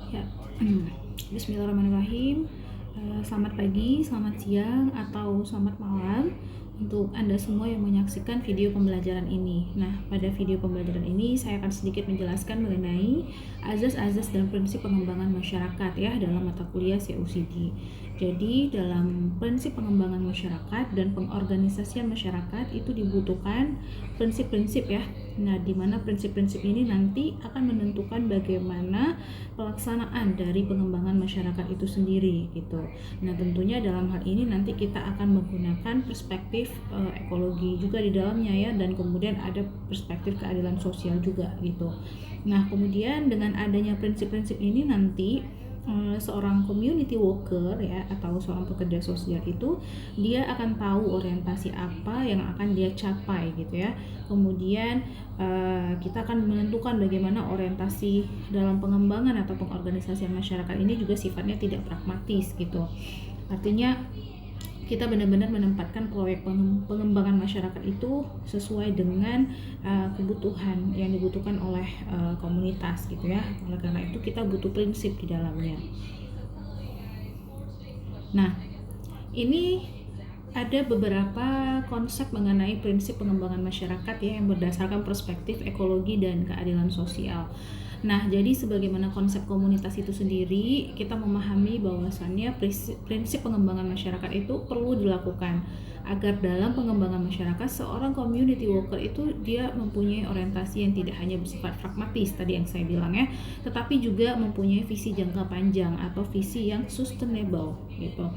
Ya, Bismillahirrahmanirrahim. Selamat pagi, selamat siang, atau selamat malam untuk Anda semua yang menyaksikan video pembelajaran ini. Nah, pada video pembelajaran ini saya akan sedikit menjelaskan mengenai azas-azas dan prinsip pengembangan masyarakat ya dalam mata kuliah COCD. Jadi, dalam prinsip pengembangan masyarakat dan pengorganisasian masyarakat itu dibutuhkan prinsip-prinsip ya. Nah, di mana prinsip-prinsip ini nanti akan menentukan bagaimana pelaksanaan dari pengembangan masyarakat itu sendiri gitu. Nah, tentunya dalam hal ini nanti kita akan menggunakan perspektif ekologi juga di dalamnya ya, dan kemudian ada perspektif keadilan sosial juga gitu. Nah, kemudian dengan adanya prinsip-prinsip ini nanti seorang community worker ya atau seorang pekerja sosial itu dia akan tahu orientasi apa yang akan dia capai gitu ya. Kemudian kita akan menentukan bagaimana orientasi dalam pengembangan atau pengorganisasian masyarakat ini juga sifatnya tidak pragmatis gitu. Artinya kita benar-benar menempatkan proyek pengembangan masyarakat itu sesuai dengan kebutuhan yang dibutuhkan oleh komunitas gitu ya. Oleh karena itu kita butuh prinsip di dalamnya. Nah, ini ada beberapa konsep mengenai prinsip pengembangan masyarakat ya yang berdasarkan perspektif ekologi dan keadilan sosial. Nah, jadi sebagaimana konsep komunitas itu sendiri, kita memahami bahwasannya prinsip pengembangan masyarakat itu perlu dilakukan agar dalam pengembangan masyarakat seorang community worker itu dia mempunyai orientasi yang tidak hanya bersifat pragmatis tadi yang saya bilang ya, tetapi juga mempunyai visi jangka panjang atau visi yang sustainable gitu.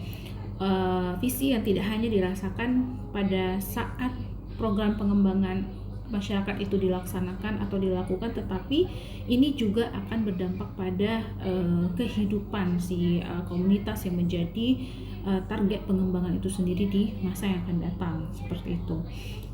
Visi yang tidak hanya dirasakan pada saat program pengembangan masyarakat itu dilaksanakan atau dilakukan, tetapi ini juga akan berdampak pada kehidupan si komunitas yang menjadi target pengembangan itu sendiri di masa yang akan datang, seperti itu.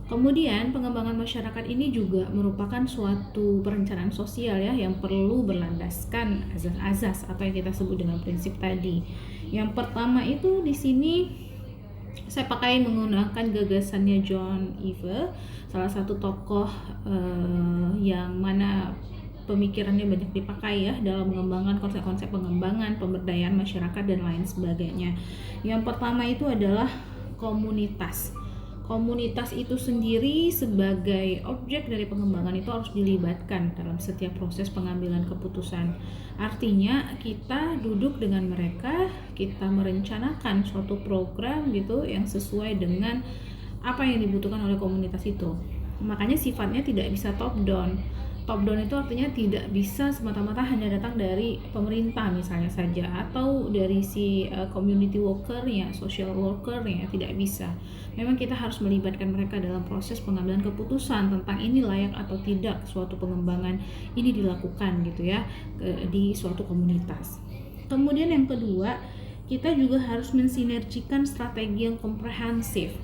Kemudian pengembangan masyarakat ini juga merupakan suatu perencanaan sosial ya yang perlu berlandaskan azas-azas atau yang kita sebut dengan prinsip tadi. Yang pertama itu di sini saya pakai menggunakan gagasannya John Eve, salah satu tokoh yang mana pemikirannya banyak dipakai ya dalam mengembangkan konsep-konsep pengembangan, pemberdayaan masyarakat dan lain sebagainya. Yang pertama itu adalah komunitas. Komunitas itu sendiri sebagai objek dari pengembangan itu harus dilibatkan dalam setiap proses pengambilan keputusan. Artinya kita duduk dengan mereka, kita merencanakan suatu program gitu yang sesuai dengan apa yang dibutuhkan oleh komunitas itu. Makanya sifatnya tidak bisa top down. Top down itu artinya tidak bisa semata-mata hanya datang dari pemerintah misalnya saja, atau dari si community worker-nya, social worker-nya, tidak bisa. Memang kita harus melibatkan mereka dalam proses pengambilan keputusan tentang ini layak atau tidak suatu pengembangan ini dilakukan gitu ya di suatu komunitas. Kemudian yang kedua, kita juga harus mensinergikan strategi yang komprehensif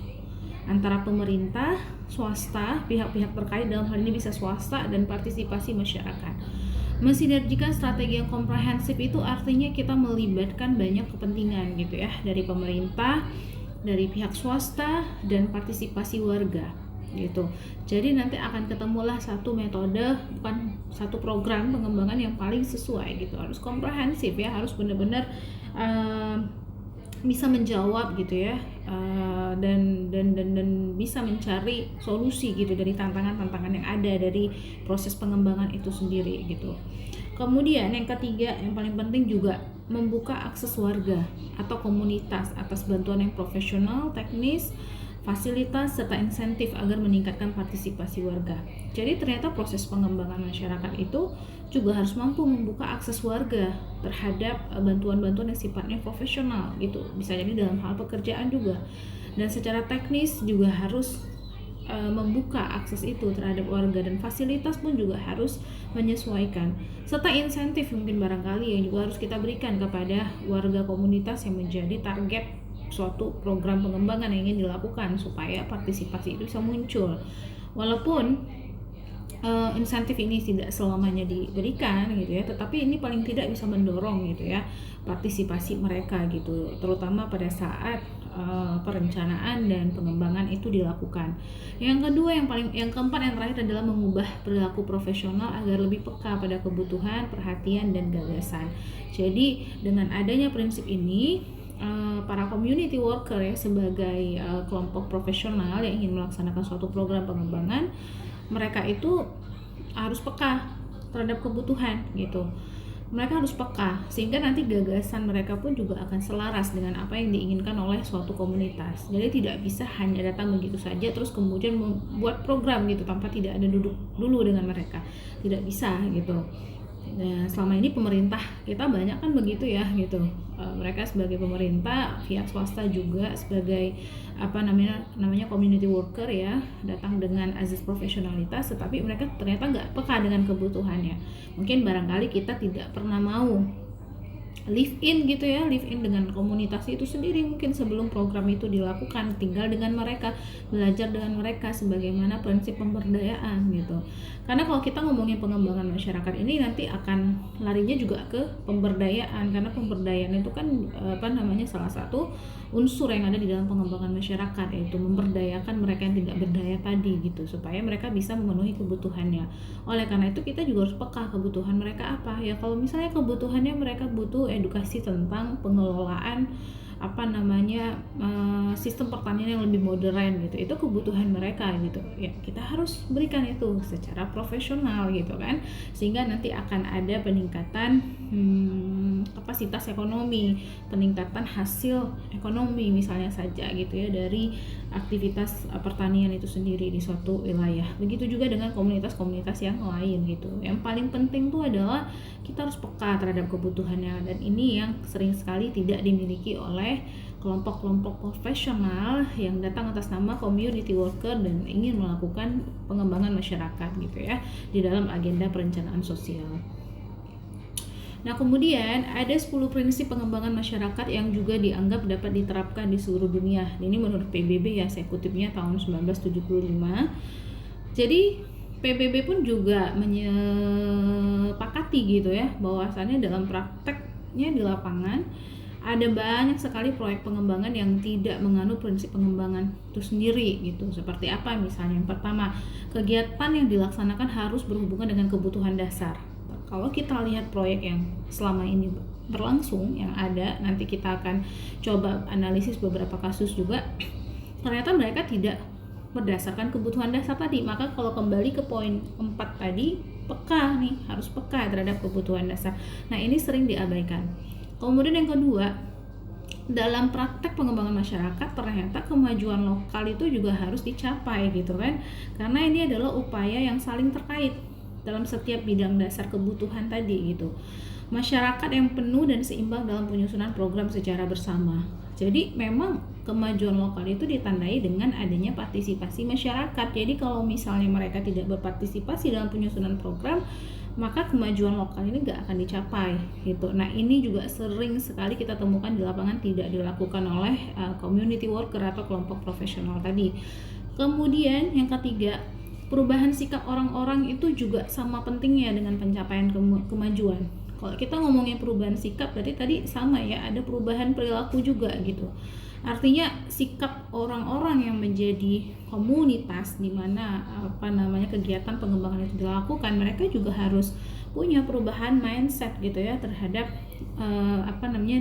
antara pemerintah, swasta, pihak-pihak terkait, dalam hal ini bisa swasta, dan partisipasi masyarakat. Mensinergikan strategi yang komprehensif itu artinya kita melibatkan banyak kepentingan gitu ya, dari pemerintah, dari pihak swasta, dan partisipasi warga gitu. Jadi nanti akan ketemulah satu metode, bukan satu program pengembangan yang paling sesuai gitu. Harus komprehensif ya, harus benar-benar bisa menjawab gitu ya, dan bisa mencari solusi gitu dari tantangan-tantangan yang ada dari proses pengembangan itu sendiri gitu. Kemudian yang ketiga yang paling penting juga membuka akses warga atau komunitas atas bantuan yang profesional, teknis, fasilitas, serta insentif agar meningkatkan partisipasi warga. Jadi ternyata proses pengembangan masyarakat itu juga harus mampu membuka akses warga terhadap bantuan-bantuan yang sifatnya profesional gitu. Bisa jadi dalam hal pekerjaan juga. Dan secara teknis juga harus membuka akses itu terhadap warga, dan fasilitas pun juga harus menyesuaikan. Serta insentif mungkin barangkali yang juga harus kita berikan kepada warga komunitas yang menjadi target suatu program pengembangan yang ingin dilakukan supaya partisipasi itu bisa muncul. Walaupun insentif ini tidak selamanya diberikan gitu ya, tetapi ini paling tidak bisa mendorong gitu ya partisipasi mereka gitu, terutama pada saat perencanaan dan pengembangan itu dilakukan. Yang kedua, yang keempat, yang terakhir adalah mengubah perilaku profesional agar lebih peka pada kebutuhan, perhatian dan gagasan. Jadi dengan adanya prinsip ini, para community worker ya sebagai kelompok profesional yang ingin melaksanakan suatu program pengembangan, mereka itu harus peka terhadap kebutuhan gitu. Mereka harus peka sehingga nanti gagasan mereka pun juga akan selaras dengan apa yang diinginkan oleh suatu komunitas. Jadi tidak bisa hanya datang begitu saja terus kemudian membuat program gitu tanpa tidak ada duduk dulu dengan mereka. Tidak bisa gitu. Nah, selama ini pemerintah kita banyak kan begitu ya gitu. Mereka sebagai pemerintah, pihak swasta juga sebagai namanya community worker ya, datang dengan azas profesionalitas, tetapi mereka ternyata nggak peka dengan kebutuhannya. Mungkin barangkali kita tidak pernah mau live in gitu ya, live in dengan komunitas itu sendiri mungkin sebelum program itu dilakukan, tinggal dengan mereka, belajar dengan mereka sebagaimana prinsip pemberdayaan gitu. Karena kalau kita ngomongin pengembangan masyarakat ini nanti akan larinya juga ke pemberdayaan, karena pemberdayaan itu kan salah satu unsur yang ada di dalam pengembangan masyarakat, yaitu memberdayakan mereka yang tidak berdaya tadi gitu, supaya mereka bisa memenuhi kebutuhannya. Oleh karena itu kita juga harus peka kebutuhan mereka apa ya. Kalau misalnya kebutuhannya mereka butuh edukasi tentang pengelolaan sistem pertanian yang lebih modern gitu, itu kebutuhan mereka gitu ya, kita harus berikan itu secara profesional gitu kan, sehingga nanti akan ada peningkatan kapasitas ekonomi, peningkatan hasil ekonomi misalnya saja gitu ya dari aktivitas pertanian itu sendiri di suatu wilayah. Begitu juga dengan komunitas-komunitas yang lain gitu. Yang paling penting tuh adalah kita harus peka terhadap kebutuhannya, dan ini yang sering sekali tidak dimiliki oleh kelompok-kelompok profesional yang datang atas nama community worker dan ingin melakukan pengembangan masyarakat gitu ya di dalam agenda perencanaan sosial. Nah, kemudian ada 10 prinsip pengembangan masyarakat yang juga dianggap dapat diterapkan di seluruh dunia. Ini menurut PBB ya, saya kutipnya tahun 1975. Jadi PBB pun juga menyepakati gitu ya, bahwasannya dalam prakteknya di lapangan ada banyak sekali proyek pengembangan yang tidak menganut prinsip pengembangan itu sendiri gitu. Seperti apa misalnya? Yang pertama, kegiatan yang dilaksanakan harus berhubungan dengan kebutuhan dasar. Kalau kita lihat proyek yang selama ini berlangsung yang ada, nanti kita akan coba analisis beberapa kasus juga, ternyata mereka tidak berdasarkan kebutuhan dasar tadi. Maka kalau kembali ke poin 4 tadi, peka nih, harus peka terhadap kebutuhan dasar. Nah, ini sering diabaikan. Kemudian yang kedua, dalam praktek pengembangan masyarakat ternyata kemajuan lokal itu juga harus dicapai gitu kan, karena ini adalah upaya yang saling terkait dalam setiap bidang dasar kebutuhan tadi gitu. Masyarakat yang penuh dan seimbang dalam penyusunan program secara bersama. Jadi memang kemajuan lokal itu ditandai dengan adanya partisipasi masyarakat. Jadi kalau misalnya mereka tidak berpartisipasi dalam penyusunan program, maka kemajuan lokal ini nggak akan dicapai gitu. Nah, ini juga sering sekali kita temukan di lapangan tidak dilakukan oleh community worker atau kelompok profesional tadi. Kemudian yang ketiga, perubahan sikap orang-orang itu juga sama pentingnya dengan pencapaian kemajuan. Kalau kita ngomongin perubahan sikap, berarti tadi sama ya, ada perubahan perilaku juga gitu. Artinya sikap orang-orang yang menjadi komunitas di mana kegiatan pengembangan itu dilakukan, mereka juga harus punya perubahan mindset gitu ya terhadap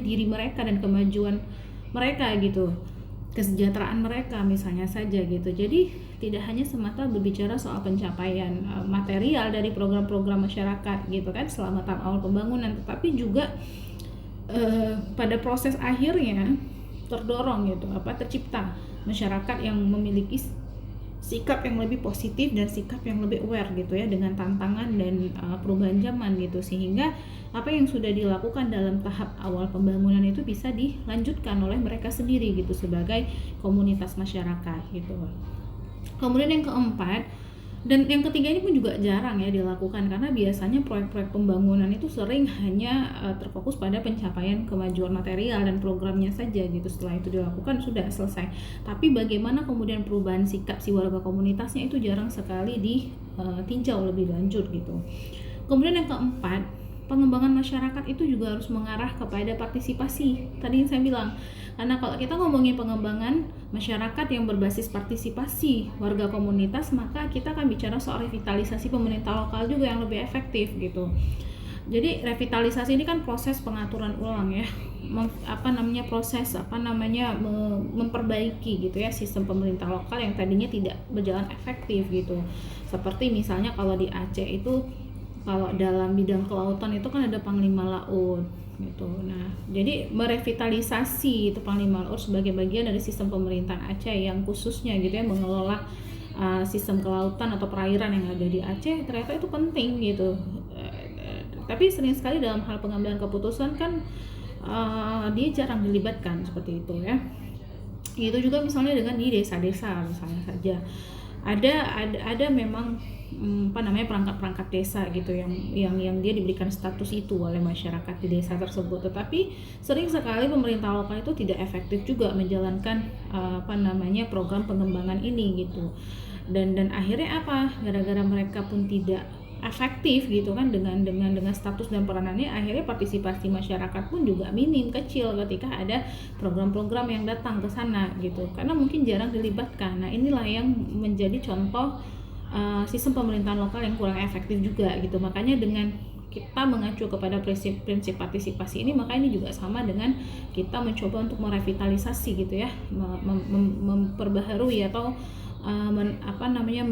diri mereka dan kemajuan mereka gitu, kesejahteraan mereka misalnya saja gitu. Jadi tidak hanya semata berbicara soal pencapaian material dari program-program masyarakat gitu kan selama tahap awal pembangunan, tetapi juga pada proses akhirnya terdorong gitu tercipta masyarakat yang memiliki sikap yang lebih positif dan sikap yang lebih aware gitu ya dengan tantangan dan perubahan zaman gitu, sehingga apa yang sudah dilakukan dalam tahap awal pembangunan itu bisa dilanjutkan oleh mereka sendiri gitu sebagai komunitas masyarakat gitu. Kemudian yang keempat, Dan yang ketiga ini pun juga jarang ya dilakukan, karena biasanya proyek-proyek pembangunan itu sering hanya terfokus pada pencapaian kemajuan material dan programnya saja gitu. Setelah itu dilakukan sudah selesai. Tapi bagaimana kemudian perubahan sikap si warga komunitasnya itu jarang sekali ditinjau lebih lanjut gitu. Kemudian yang keempat, pengembangan masyarakat itu juga harus mengarah kepada partisipasi. Tadi yang saya bilang, karena kalau kita ngomongin pengembangan masyarakat yang berbasis partisipasi warga komunitas, maka kita akan bicara soal revitalisasi pemerintah lokal juga yang lebih efektif gitu. Jadi revitalisasi ini kan proses pengaturan ulang ya, memperbaiki gitu ya sistem pemerintah lokal yang tadinya tidak berjalan efektif gitu. Seperti misalnya kalau di Aceh itu, kalau dalam bidang kelautan itu kan ada Panglima Laut gitu. Nah, jadi merevitalisasi itu Panglima Laut sebagai bagian dari sistem pemerintahan Aceh yang khususnya gitu ya mengelola sistem kelautan atau perairan yang ada di Aceh, ternyata itu penting gitu. Tapi sering sekali dalam hal pengambilan keputusan kan dia jarang dilibatkan seperti itu ya. Itu juga misalnya dengan di desa-desa misalnya saja. Ada memang perangkat-perangkat desa gitu yang dia diberikan status itu oleh masyarakat di desa tersebut, tetapi sering sekali pemerintah lokal itu tidak efektif juga menjalankan program pengembangan ini gitu. Dan akhirnya apa, gara-gara mereka pun tidak efektif gitu kan dengan status dan peranannya, akhirnya partisipasi masyarakat pun juga minim, kecil ketika ada program-program yang datang ke sana gitu, karena mungkin jarang dilibatkan. Nah, inilah yang menjadi contoh sistem pemerintahan lokal yang kurang efektif juga gitu. Makanya dengan kita mengacu kepada prinsip partisipasi ini, maka ini juga sama dengan kita mencoba untuk merevitalisasi gitu ya, memperbaharui atau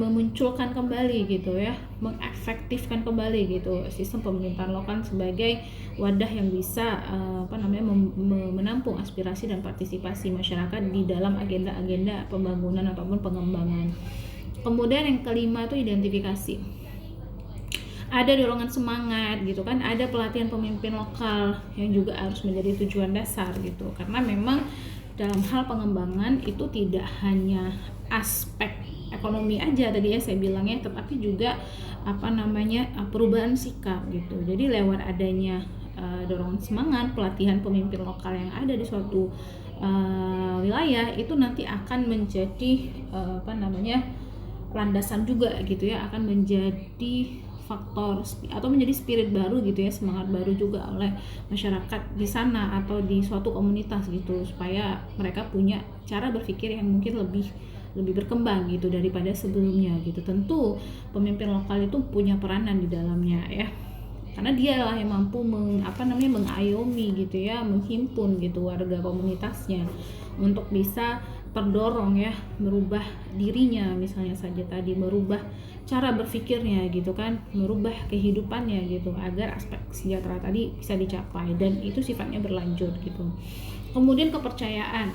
memunculkan kembali gitu ya, mengefektifkan kembali gitu sistem pemerintahan lokal sebagai wadah yang bisa menampung aspirasi dan partisipasi masyarakat di dalam agenda-agenda pembangunan ataupun pengembangan. Kemudian yang kelima itu identifikasi. Ada dorongan semangat gitu kan, ada pelatihan pemimpin lokal yang juga harus menjadi tujuan dasar gitu, karena memang dalam hal pengembangan itu tidak hanya aspek ekonomi aja tadi ya saya bilangnya, tetapi juga perubahan sikap gitu. Jadi lewat adanya dorongan semangat, pelatihan pemimpin lokal yang ada di suatu wilayah itu nanti akan menjadi landasan juga gitu ya, akan menjadi faktor atau menjadi spirit baru gitu ya, semangat baru juga oleh masyarakat di sana atau di suatu komunitas gitu, supaya mereka punya cara berpikir yang mungkin lebih berkembang gitu daripada sebelumnya gitu. Tentu pemimpin lokal itu punya peranan di dalamnya ya, karena dialah yang mampu mengayomi gitu ya, menghimpun gitu warga komunitasnya untuk bisa terdorong ya merubah dirinya, misalnya saja tadi merubah cara berpikirnya gitu kan, merubah kehidupannya gitu, agar aspek sejahtera tadi bisa dicapai, dan itu sifatnya berlanjut gitu. Kemudian kepercayaan,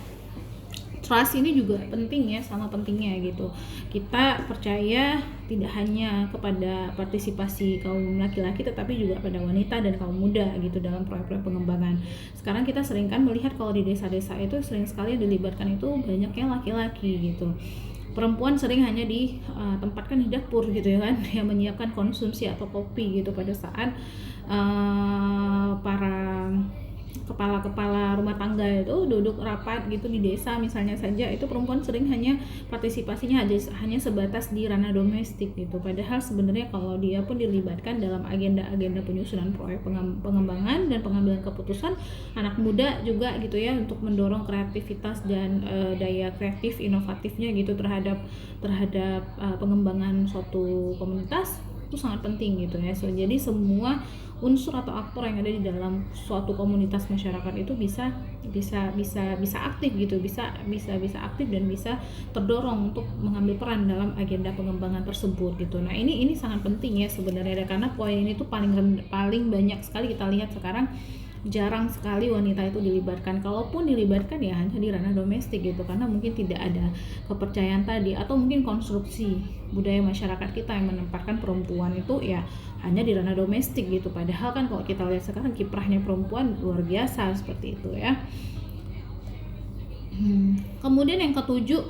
trust ini juga penting ya, sama pentingnya gitu. Kita percaya tidak hanya kepada partisipasi kaum laki-laki, tetapi juga pada wanita dan kaum muda gitu dalam proyek-proyek pengembangan. Sekarang kita sering kan melihat kalau di desa-desa itu sering sekali dilibatkan itu banyaknya laki-laki gitu. Perempuan sering hanya ditempatkan di dapur gitu ya kan, yang menyiapkan konsumsi atau kopi gitu pada saat para kepala-kepala rumah tangga itu duduk rapat gitu di desa misalnya saja, itu perempuan sering hanya partisipasinya hanya sebatas di ranah domestik gitu. Padahal sebenarnya kalau dia pun dilibatkan dalam agenda-agenda penyusunan proyek pengembangan dan pengambilan keputusan, anak muda juga gitu ya, untuk mendorong kreativitas dan daya kreatif inovatifnya gitu terhadap pengembangan suatu komunitas, itu sangat penting gitu ya. Jadi semua unsur atau aktor yang ada di dalam suatu komunitas masyarakat itu bisa aktif gitu, bisa aktif dan bisa terdorong untuk mengambil peran dalam agenda pengembangan tersebut gitu. Nah, ini sangat penting ya sebenarnya, karena poin ini tuh paling banyak sekali kita lihat sekarang, jarang sekali wanita itu dilibatkan. Kalaupun dilibatkan ya hanya di ranah domestik gitu, karena mungkin tidak ada kepercayaan tadi, atau mungkin konstruksi budaya masyarakat kita yang menempatkan perempuan itu ya hanya di ranah domestik gitu. Padahal kan kalau kita lihat sekarang kiprahnya perempuan luar biasa seperti itu ya. Kemudian yang ketujuh,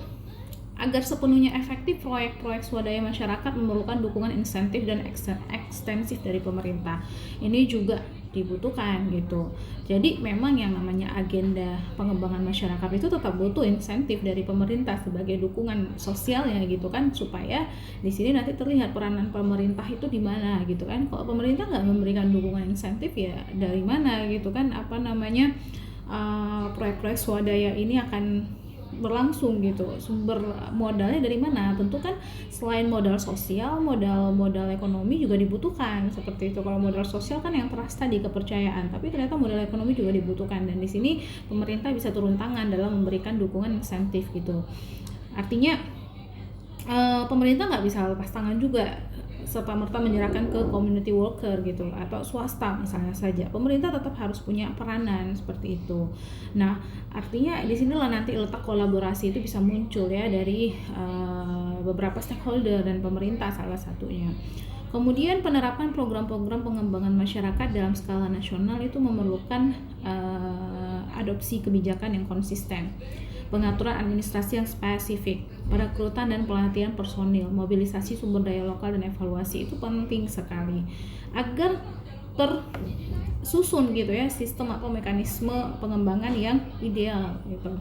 agar sepenuhnya efektif, proyek-proyek swadaya masyarakat memerlukan dukungan insentif dan ekstensif dari pemerintah. Ini juga dibutuhkan gitu. Jadi memang yang namanya agenda pengembangan masyarakat itu tetap butuh insentif dari pemerintah sebagai dukungan sosialnya gitu kan, supaya di sini nanti terlihat peranan pemerintah itu di mana gitu kan. Kalau pemerintah nggak memberikan dukungan insentif, ya dari mana gitu kan, proyek-proyek swadaya ini akan berlangsung gitu. Sumber modalnya dari mana? Tentu kan selain modal sosial, modal ekonomi juga dibutuhkan seperti itu. Kalau modal sosial kan yang terasa di kepercayaan, tapi ternyata modal ekonomi juga dibutuhkan, dan di sini pemerintah bisa turun tangan dalam memberikan dukungan insentif gitu. Artinya pemerintah nggak bisa lepas tangan juga serta-merta menyerahkan ke community worker gitu atau swasta misalnya saja. Pemerintah tetap harus punya peranan seperti itu. Nah, artinya di sinilah nanti letak kolaborasi itu bisa muncul ya dari beberapa stakeholder dan pemerintah salah satunya. Kemudian penerapan program-program pengembangan masyarakat dalam skala nasional itu memerlukan adopsi kebijakan yang konsisten, pengaturan administrasi yang spesifik, perekrutan dan pelatihan personil, mobilisasi sumber daya lokal dan evaluasi itu penting sekali agar tersusun gitu ya sistem atau mekanisme pengembangan yang ideal gitu.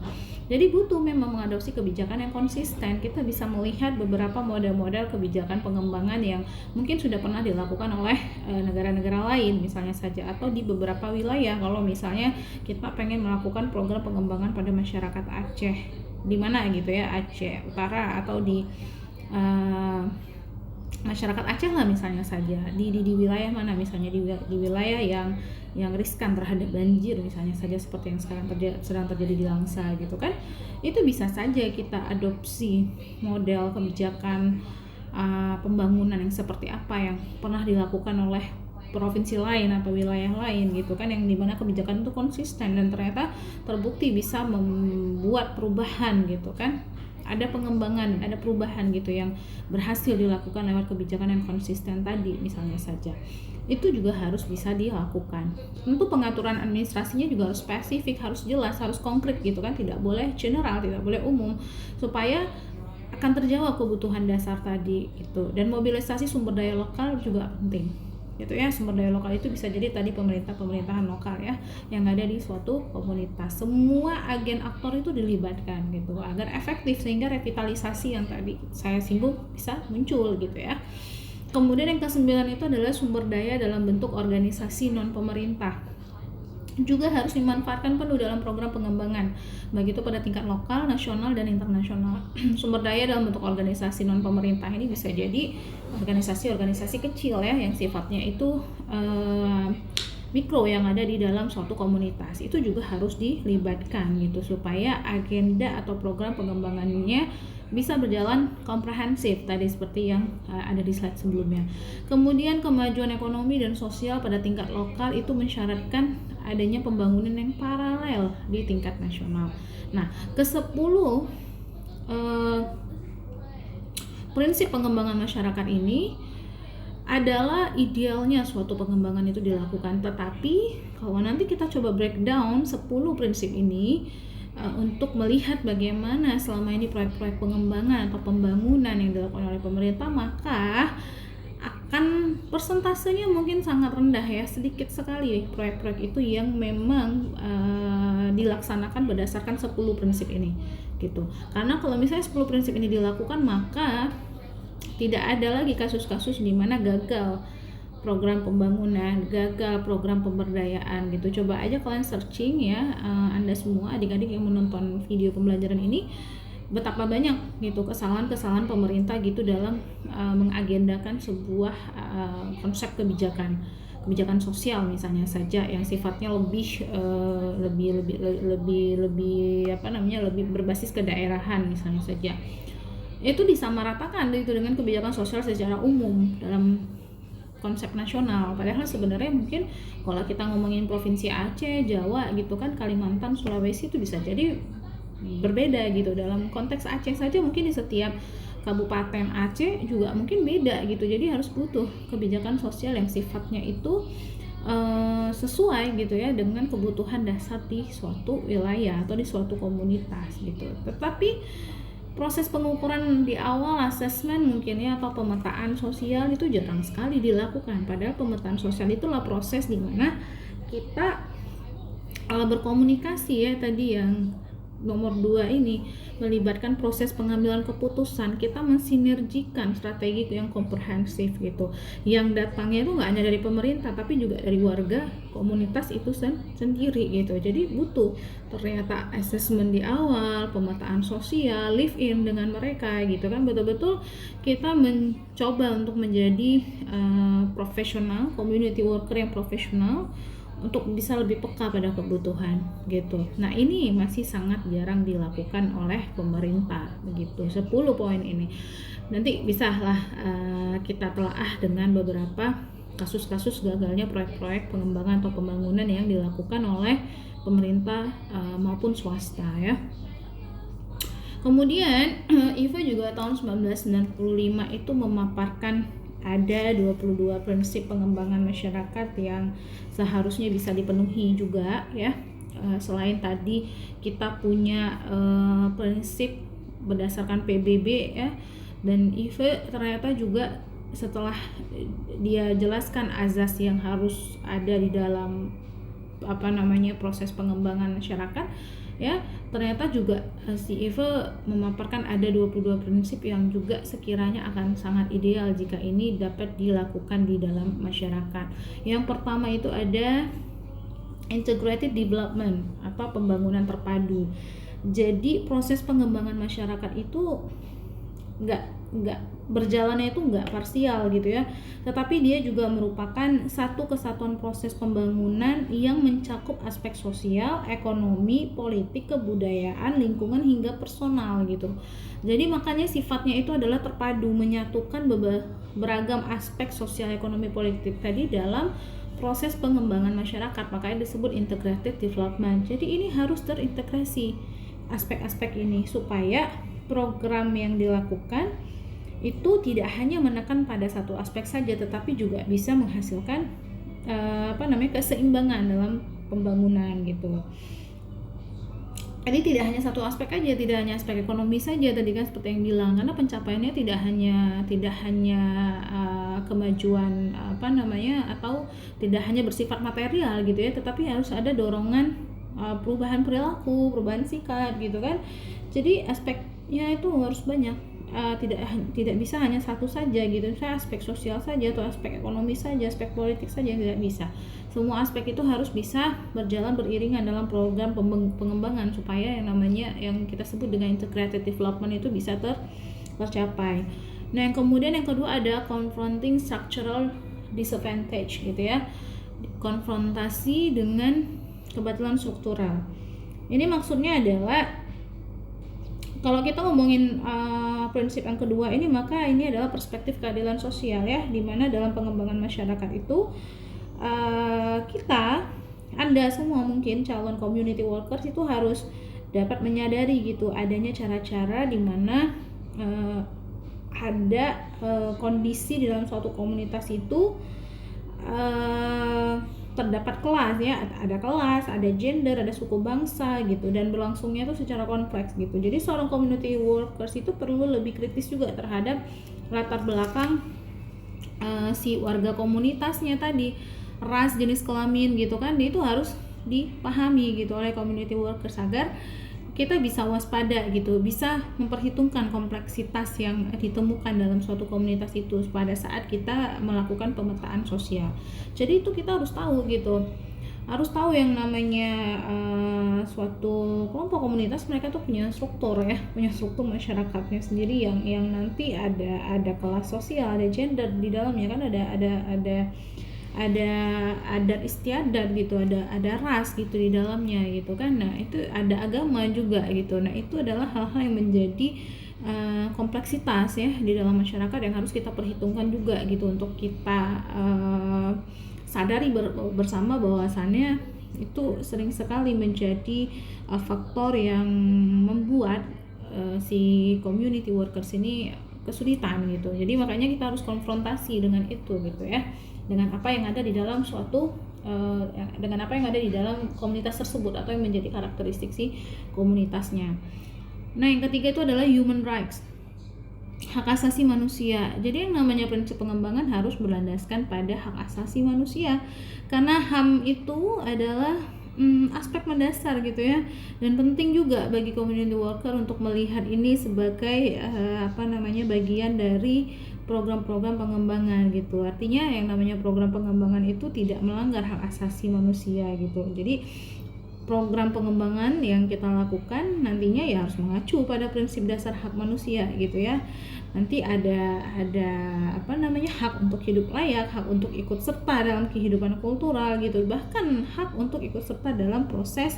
Jadi butuh memang mengadopsi kebijakan yang konsisten. Kita bisa melihat beberapa model-model kebijakan pengembangan yang mungkin sudah pernah dilakukan oleh negara-negara lain misalnya saja, atau di beberapa wilayah. Kalau misalnya kita pengen melakukan program pengembangan pada masyarakat Aceh, di mana gitu ya, Aceh Utara atau di masyarakat Aceh lah misalnya saja, di wilayah mana misalnya di wilayah yang riskan terhadap banjir misalnya saja, seperti yang sekarang sedang terjadi di Langsa gitu kan. Itu bisa saja kita adopsi model kebijakan pembangunan yang seperti apa yang pernah dilakukan oleh provinsi lain atau wilayah lain gitu kan, yang dimana kebijakan itu konsisten dan ternyata terbukti bisa membuat perubahan gitu kan. Ada pengembangan, ada perubahan gitu yang berhasil dilakukan lewat kebijakan yang konsisten tadi misalnya saja. Itu juga harus bisa dilakukan. Tentu pengaturan administrasinya juga harus spesifik, harus jelas, harus konkret gitu kan, tidak boleh general, tidak boleh umum, supaya akan terjawab kebutuhan dasar tadi itu. Dan mobilisasi sumber daya lokal juga penting gitu ya. Sumber daya lokal itu bisa jadi tadi pemerintahan lokal ya yang ada di suatu komunitas. Semua agen aktor itu dilibatkan gitu agar efektif, sehingga revitalisasi yang tadi saya singgung bisa muncul gitu ya. Kemudian yang ke-9 itu adalah sumber daya dalam bentuk organisasi non pemerintah juga harus dimanfaatkan penuh dalam program pengembangan, baik itu pada tingkat lokal, nasional, dan internasional. Sumber daya dalam bentuk organisasi non pemerintah ini bisa jadi organisasi-organisasi kecil ya, yang sifatnya itu mikro yang ada di dalam suatu komunitas. Itu juga harus dilibatkan gitu supaya agenda atau program pengembangannya bisa berjalan komprehensif tadi seperti yang ada di slide sebelumnya. Kemudian kemajuan ekonomi dan sosial pada tingkat lokal itu mensyaratkan adanya pembangunan yang paralel di tingkat nasional. Nah, ke-10 prinsip pengembangan masyarakat ini adalah idealnya suatu pengembangan itu dilakukan. Tetapi kalau nanti kita coba breakdown 10 prinsip ini untuk melihat bagaimana selama ini proyek-proyek pengembangan atau pembangunan yang dilakukan oleh pemerintah, maka akan persentasenya mungkin sangat rendah ya, sedikit sekali proyek-proyek itu yang memang dilaksanakan berdasarkan 10 prinsip ini gitu. Karena kalau misalnya 10 prinsip ini dilakukan, maka tidak ada lagi kasus-kasus di mana gagal program pembangunan, gagal program pemberdayaan gitu. Coba aja kalian searching ya, Anda semua adik-adik yang menonton video pembelajaran ini, betapa banyak gitu kesalahan-kesalahan pemerintah gitu dalam mengagendakan sebuah konsep kebijakan sosial misalnya saja yang sifatnya lebih berbasis kedaerahan misalnya saja. Itu disamaratakan itu dengan kebijakan sosial secara umum dalam konsep nasional. Padahal sebenarnya mungkin kalau kita ngomongin provinsi Aceh, Jawa gitu kan, Kalimantan, Sulawesi itu bisa jadi berbeda gitu. Dalam konteks Aceh saja mungkin di setiap kabupaten Aceh juga mungkin beda gitu. Jadi harus butuh kebijakan sosial yang sifatnya itu sesuai gitu ya dengan kebutuhan dasar di suatu wilayah atau di suatu komunitas gitu. Tetapi proses pengukuran di awal, asesmen mungkin ya, atau pemetaan sosial itu jarang sekali dilakukan. Padahal pemetaan sosial itulah proses di mana kita berkomunikasi ya, tadi yang nomor 2 ini melibatkan proses pengambilan keputusan. Kita mensinergikan strategi yang komprehensif gitu, yang datangnya itu nggak hanya dari pemerintah tapi juga dari warga komunitas itu sendiri gitu. Jadi butuh ternyata assessment di awal, pemetaan sosial, live in dengan mereka gitu kan, betul-betul kita mencoba untuk menjadi profesional, community worker yang profesional untuk bisa lebih peka pada kebutuhan gitu. Nah, ini masih sangat jarang dilakukan oleh pemerintah begitu. 10 poin ini nanti bisalah kita telaah dengan beberapa kasus-kasus gagalnya proyek-proyek pengembangan atau pembangunan yang dilakukan oleh pemerintah maupun swasta ya. Kemudian IFA juga tahun 1995 itu memaparkan ada 22 prinsip pengembangan masyarakat yang seharusnya bisa dipenuhi juga ya. Selain tadi kita punya prinsip berdasarkan PBB ya, dan IFE ternyata juga setelah dia jelaskan azas yang harus ada di dalam proses pengembangan masyarakat ya, ternyata juga si Eva memaparkan ada 22 prinsip yang juga sekiranya akan sangat ideal jika ini dapat dilakukan di dalam masyarakat. Yang pertama itu ada integrated development atau pembangunan terpadu. Jadi proses pengembangan masyarakat itu nggak berjalannya itu nggak parsial gitu ya, tetapi dia juga merupakan satu kesatuan proses pembangunan yang mencakup aspek sosial, ekonomi, politik, kebudayaan, lingkungan hingga personal gitu. Jadi makanya sifatnya itu adalah terpadu, menyatukan beragam aspek sosial, ekonomi, politik tadi dalam proses pengembangan masyarakat, makanya disebut integrated development. Jadi ini harus terintegrasi aspek-aspek ini supaya program yang dilakukan itu tidak hanya menekan pada satu aspek saja, tetapi juga bisa menghasilkan keseimbangan dalam pembangunan gitu. Jadi tidak hanya satu aspek aja, tidak hanya aspek ekonomi saja tadi kan seperti yang bilang, karena pencapaiannya tidak hanya kemajuan atau tidak hanya bersifat material gitu ya, tetapi harus ada dorongan perubahan perilaku, perubahan sikap gitu kan. Jadi aspeknya itu harus banyak. Tidak bisa hanya satu saja gitu, misalnya aspek sosial saja atau aspek ekonomi saja, aspek politik saja, tidak bisa. Semua aspek itu harus bisa berjalan beriringan dalam program pengembangan supaya yang kita sebut dengan integrated development itu bisa tercapai. Nah, yang kemudian yang kedua ada confronting structural disadvantage gitu ya, konfrontasi dengan kebatilan struktural. Ini maksudnya adalah kalau kita ngomongin prinsip yang kedua ini, maka ini adalah perspektif keadilan sosial ya, dimana dalam pengembangan masyarakat itu Anda semua mungkin calon community workers itu harus dapat menyadari gitu adanya cara-cara dimana ada kondisi di dalam suatu komunitas itu terdapat kelas ya, ada kelas, ada gender, ada suku bangsa gitu, dan berlangsungnya itu secara kompleks gitu. Jadi seorang community workers itu perlu lebih kritis juga terhadap latar belakang si warga komunitasnya tadi, ras, jenis kelamin gitu kan, itu harus dipahami gitu oleh community workers agar kita bisa waspada gitu, bisa memperhitungkan kompleksitas yang ditemukan dalam suatu komunitas itu pada saat kita melakukan pemetaan sosial. Jadi itu kita harus tahu gitu, harus tahu yang namanya suatu kelompok komunitas, mereka tuh punya struktur ya, punya struktur masyarakatnya sendiri yang nanti ada kelas sosial, ada gender di dalamnya kan, ada adat istiadat gitu, ada ras gitu di dalamnya gitu kan. Nah, itu ada agama juga gitu. Nah, itu adalah hal-hal yang menjadi kompleksitas ya di dalam masyarakat yang harus kita perhitungkan juga gitu, untuk kita sadari bersama bahwasannya itu sering sekali menjadi faktor yang membuat si community workers ini kesulitan gitu. Jadi makanya kita harus konfrontasi dengan itu gitu ya, dengan apa yang ada di dalam dengan apa yang ada di dalam komunitas tersebut atau yang menjadi karakteristik si komunitasnya. Nah, yang ketiga itu adalah human rights, hak asasi manusia. Jadi yang namanya prinsip pengembangan harus berlandaskan pada hak asasi manusia, karena HAM itu adalah aspek mendasar gitu ya, dan penting juga bagi community worker untuk melihat ini sebagai bagian dari program-program pengembangan gitu. Artinya yang namanya program pengembangan itu tidak melanggar hak asasi manusia gitu. Jadi program pengembangan yang kita lakukan nantinya ya harus mengacu pada prinsip dasar hak manusia gitu ya. Nanti ada hak untuk hidup layak, hak untuk ikut serta dalam kehidupan kultural gitu, bahkan hak untuk ikut serta dalam proses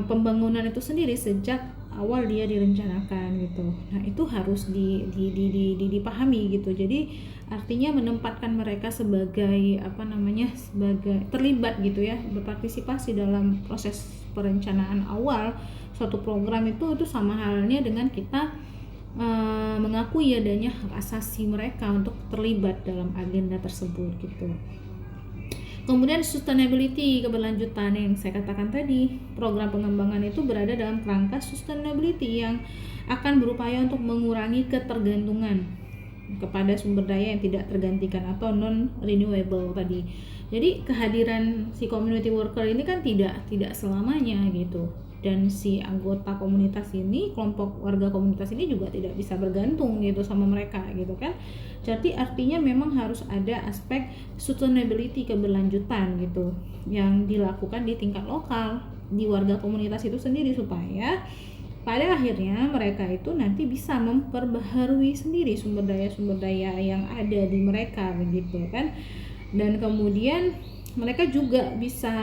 pembangunan itu sendiri sejak awal dia direncanakan gitu. Nah, itu harus dipahami gitu. Jadi artinya menempatkan mereka sebagai sebagai terlibat gitu ya, berpartisipasi dalam proses perencanaan awal suatu program itu sama halnya dengan kita mengakui adanya hak asasi mereka untuk terlibat dalam agenda tersebut gitu. Kemudian sustainability, keberlanjutan yang saya katakan tadi, program pengembangan itu berada dalam kerangka sustainability yang akan berupaya untuk mengurangi ketergantungan kepada sumber daya yang tidak tergantikan atau non renewable tadi. Jadi kehadiran si community worker ini kan tidak selamanya gitu. Dan si anggota komunitas ini, kelompok warga komunitas ini juga tidak bisa bergantung gitu sama mereka gitu kan. Jadi artinya memang harus ada aspek sustainability, keberlanjutan gitu yang dilakukan di tingkat lokal di warga komunitas itu sendiri, supaya pada akhirnya mereka itu nanti bisa memperbaharui sendiri sumber daya yang ada di mereka begitu kan. Dan kemudian mereka juga bisa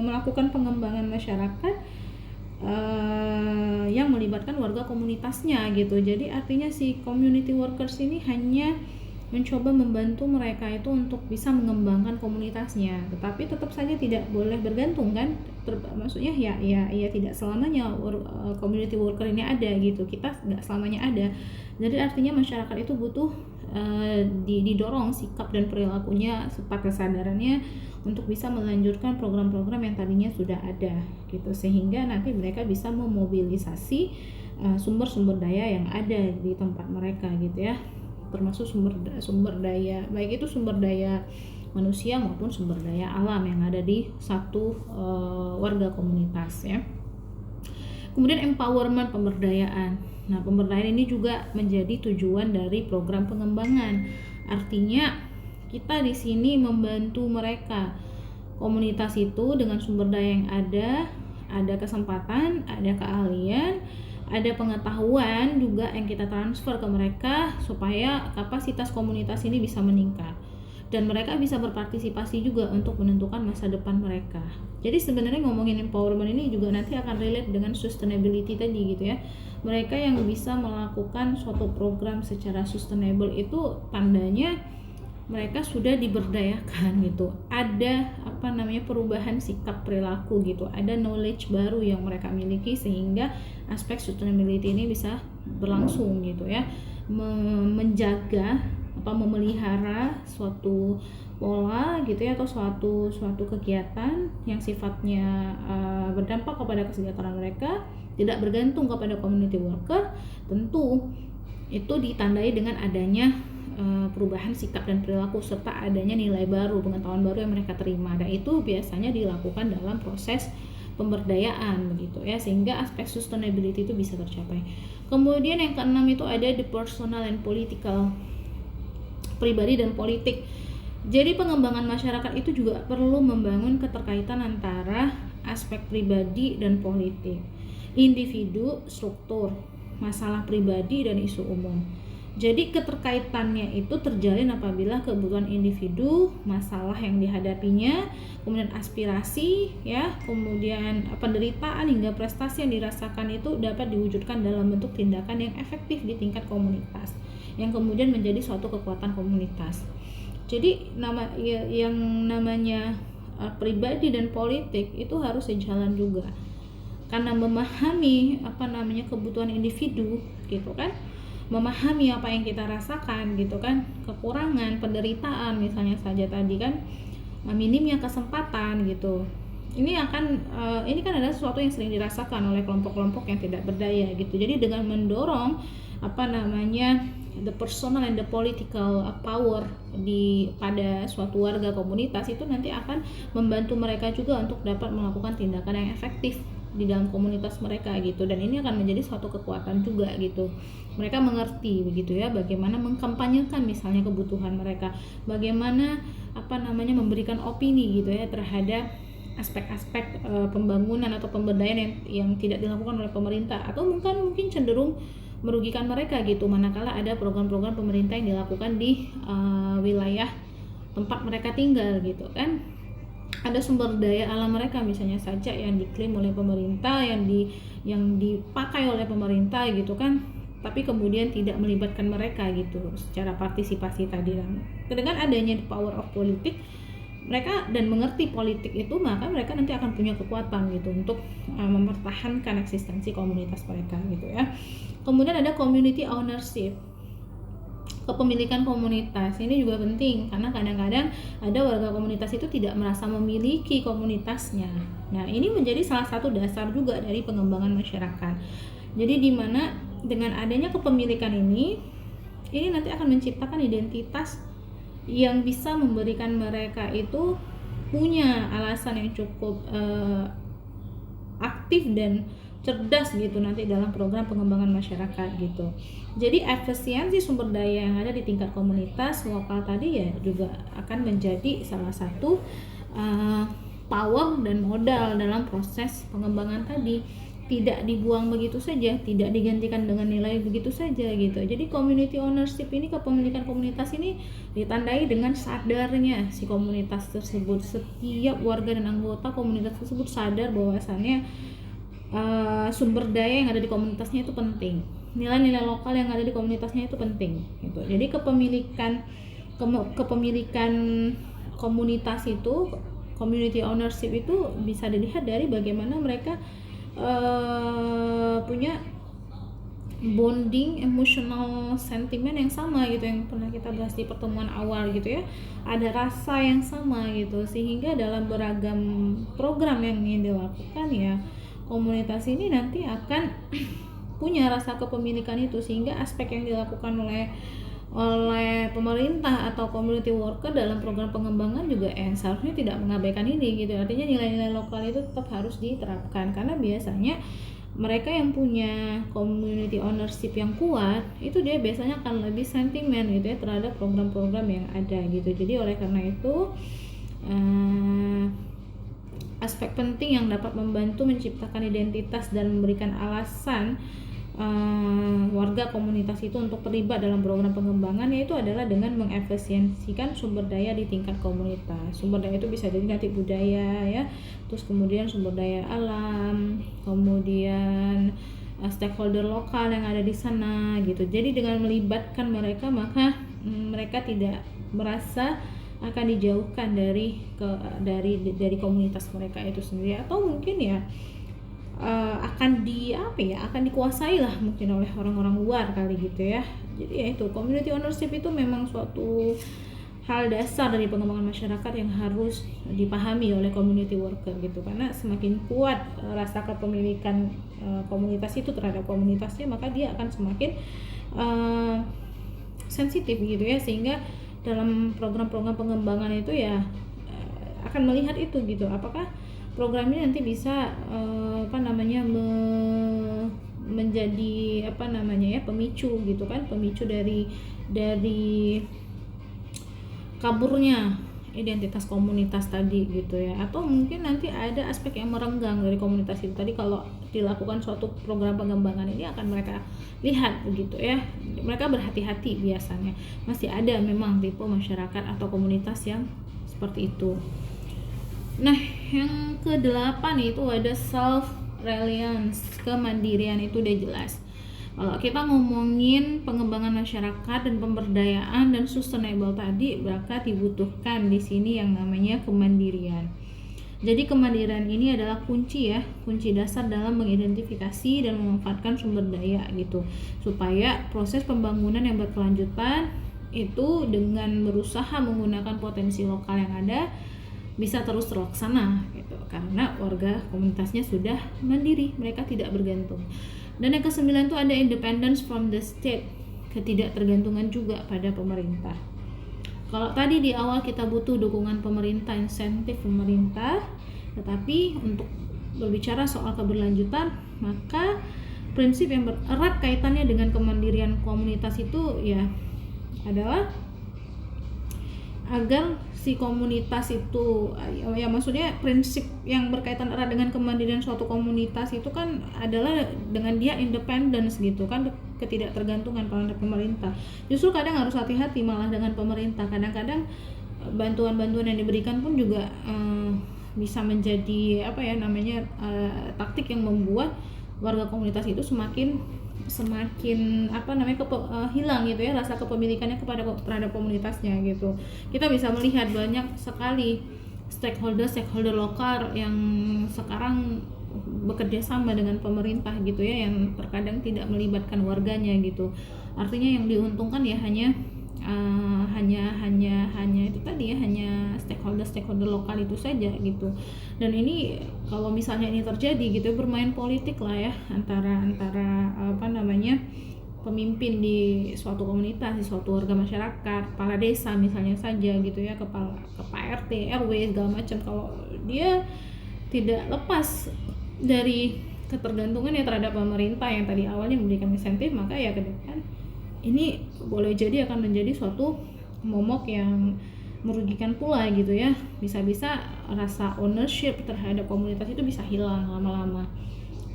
melakukan pengembangan masyarakat yang melibatkan warga komunitasnya gitu. Jadi artinya si community workers ini hanya mencoba membantu mereka itu untuk bisa mengembangkan komunitasnya, tetapi tetap saja tidak boleh bergantung kan. Maksudnya ya tidak selamanya community worker ini ada gitu, kita nggak selamanya ada. Jadi artinya masyarakat itu butuh didorong sikap dan perilakunya serta kesadarannya untuk bisa melanjutkan program-program yang tadinya sudah ada gitu, sehingga nanti mereka bisa memobilisasi sumber-sumber daya yang ada di tempat mereka gitu ya, termasuk sumber daya, baik itu sumber daya manusia maupun sumber daya alam yang ada di satu warga komunitas ya. Kemudian empowerment, pemberdayaan. Nah, pemberdayaan ini juga menjadi tujuan dari program pengembangan. Artinya kita di sini membantu mereka. Komunitas itu dengan sumber daya yang ada kesempatan, ada keahlian, ada pengetahuan juga yang kita transfer ke mereka supaya kapasitas komunitas ini bisa meningkat dan mereka bisa berpartisipasi juga untuk menentukan masa depan mereka. Jadi sebenarnya ngomongin empowerment ini juga nanti akan relate dengan sustainability tadi gitu ya. Mereka yang bisa melakukan suatu program secara sustainable itu tandanya mereka sudah diberdayakan gitu. Ada perubahan sikap perilaku gitu. Ada knowledge baru yang mereka miliki sehingga aspek sustainability ini bisa berlangsung gitu ya. Menjaga memelihara suatu pola gitu ya, atau suatu kegiatan yang sifatnya berdampak kepada kesejahteraan mereka, tidak bergantung kepada community worker. Tentu itu ditandai dengan adanya perubahan sikap dan perilaku serta adanya nilai baru, pengetahuan baru yang mereka terima, dan itu biasanya dilakukan dalam proses pemberdayaan begitu ya, sehingga aspek sustainability itu bisa tercapai. Kemudian yang keenam itu ada the personal and political, pribadi dan politik. Jadi pengembangan masyarakat itu juga perlu membangun keterkaitan antara aspek pribadi dan politik, individu, struktur, masalah pribadi dan isu umum. Jadi keterkaitannya itu terjalin apabila kebutuhan individu, masalah yang dihadapinya, kemudian aspirasi ya, kemudian penderitaan hingga prestasi yang dirasakan itu dapat diwujudkan dalam bentuk tindakan yang efektif di tingkat komunitas, yang kemudian menjadi suatu kekuatan komunitas. Jadi yang namanya pribadi dan politik itu harus sejalan juga, karena memahami kebutuhan individu gitu kan, memahami apa yang kita rasakan gitu kan, kekurangan, penderitaan misalnya saja tadi kan, minimnya kesempatan gitu, Ini kan adalah sesuatu yang sering dirasakan oleh kelompok-kelompok yang tidak berdaya gitu. Jadi dengan mendorong the personal and the political power pada suatu warga komunitas, itu nanti akan membantu mereka juga untuk dapat melakukan tindakan yang efektif di dalam komunitas mereka gitu, dan ini akan menjadi suatu kekuatan juga gitu. Mereka mengerti begitu ya, bagaimana mengkampanyekan misalnya kebutuhan mereka, bagaimana memberikan opini gitu ya terhadap aspek-aspek pembangunan atau pemberdayaan yang tidak dilakukan oleh pemerintah, atau mungkin cenderung merugikan mereka gitu, manakala ada program-program pemerintah yang dilakukan di wilayah tempat mereka tinggal gitu kan. Ada sumber daya alam mereka misalnya saja yang diklaim oleh pemerintah, yang dipakai oleh pemerintah gitu kan, tapi kemudian tidak melibatkan mereka gitu secara partisipasi tadi. Dengan adanya power of politik mereka dan mengerti politik itu, maka mereka nanti akan punya kekuatan gitu untuk mempertahankan eksistensi komunitas mereka gitu ya. Kemudian ada community ownership, kepemilikan komunitas. Ini juga penting karena kadang-kadang ada warga komunitas itu tidak merasa memiliki komunitasnya. Nah, ini menjadi salah satu dasar juga dari pengembangan masyarakat. Jadi di mana dengan adanya kepemilikan ini nanti akan menciptakan identitas yang bisa memberikan mereka itu punya alasan yang cukup aktif dan cerdas gitu nanti dalam program pengembangan masyarakat gitu. Jadi efisiensi sumber daya yang ada di tingkat komunitas lokal tadi ya juga akan menjadi salah satu power dan modal dalam proses pengembangan tadi. Tidak dibuang begitu saja, tidak digantikan dengan nilai begitu saja gitu. Jadi community ownership ini, kepemilikan komunitas ini ditandai dengan sadarnya si komunitas tersebut. Setiap warga dan anggota komunitas tersebut sadar bahwasannya sumber daya yang ada di komunitasnya itu penting, nilai-nilai lokal yang ada di komunitasnya itu penting gitu. Jadi kepemilikan komunitas itu, community ownership itu bisa dilihat dari bagaimana mereka punya bonding emotional sentimen yang sama gitu, yang pernah kita bahas di pertemuan awal gitu ya. Ada rasa yang sama gitu, sehingga dalam beragam program yang ingin dilakukan ya, komunitas ini nanti akan punya rasa kepemilikan itu, sehingga aspek yang dilakukan oleh pemerintah atau community worker dalam program pengembangan juga seharusnya tidak mengabaikan ini gitu. Artinya nilai-nilai lokal itu tetap harus diterapkan, karena biasanya mereka yang punya community ownership yang kuat itu dia biasanya akan lebih sentimen gitu ya terhadap program-program yang ada gitu. Jadi oleh karena itu aspek penting yang dapat membantu menciptakan identitas dan memberikan alasan warga komunitas itu untuk terlibat dalam program pengembangan, yaitu adalah dengan mengefisiensikan sumber daya di tingkat komunitas. Sumber daya itu bisa jadi nanti budaya ya, terus kemudian sumber daya alam, kemudian stakeholder lokal yang ada di sana gitu. Jadi dengan melibatkan mereka, maka mereka tidak merasa akan dijauhkan dari komunitas mereka itu sendiri, atau mungkin ya akan dikuasai lah mungkin oleh orang-orang luar kali gitu ya. Jadi ya itu, community ownership itu memang suatu hal dasar dari pengembangan masyarakat yang harus dipahami oleh community worker gitu, karena semakin kuat rasa kepemilikan komunitas itu terhadap komunitasnya, maka dia akan semakin sensitif gitu ya, sehingga dalam program-program pengembangan itu ya akan melihat itu gitu, apakah program ini nanti bisa menjadi pemicu gitu kan, pemicu dari kaburnya identitas komunitas tadi gitu ya, atau mungkin nanti ada aspek yang merenggang dari komunitas itu tadi. Kalau dilakukan suatu program pengembangan ini akan mereka lihat begitu ya, mereka berhati-hati, biasanya masih ada memang tipe masyarakat atau komunitas yang seperti itu. Nah, yang ke-8 itu ada self-reliance, kemandirian. Itu udah jelas. Kalau kita ngomongin pengembangan masyarakat dan pemberdayaan dan sustainable tadi, maka dibutuhkan di sini yang namanya kemandirian. Jadi kemandirian ini adalah kunci dasar dalam mengidentifikasi dan memanfaatkan sumber daya gitu, supaya proses pembangunan yang berkelanjutan itu dengan berusaha menggunakan potensi lokal yang ada bisa terus terlaksana gitu, karena warga komunitasnya sudah mandiri, mereka tidak bergantung. Dan yang ke-9 itu ada independence from the state, ketidaktergantungan juga pada pemerintah. Kalau tadi di awal kita butuh dukungan pemerintah, insentif pemerintah, tetapi untuk berbicara soal keberlanjutan, maka prinsip yang erat kaitannya dengan kemandirian komunitas itu ya adalah agar si komunitas itu, ya maksudnya prinsip yang berkaitan erat dengan kemandirian suatu komunitas itu kan adalah dengan dia independence gitu kan, ketidaktergantungan pada pemerintah. Justru kadang harus hati-hati malah dengan pemerintah, kadang-kadang bantuan-bantuan yang diberikan pun juga bisa menjadi taktik yang membuat warga komunitas itu semakin hilang gitu ya rasa kepemilikannya terhadap komunitasnya gitu. Kita bisa melihat banyak sekali stakeholder lokal yang sekarang bekerja sama dengan pemerintah gitu ya, yang terkadang tidak melibatkan warganya gitu. Artinya yang diuntungkan ya hanya itu tadi ya, hanya stakeholder lokal itu saja gitu. Dan ini kalau misalnya ini terjadi gitu, bermain politik lah ya antara pemimpin di suatu komunitas, di suatu warga masyarakat, kepala desa misalnya saja gitu ya, kepala RT, RW segala macam. Kalau dia tidak lepas dari ketergantungannya terhadap pemerintah yang tadi awalnya memberikan insentif, maka ya ke depan ini boleh jadi akan menjadi suatu momok yang merugikan pula gitu ya. Bisa-bisa rasa ownership terhadap komunitas itu bisa hilang lama-lama.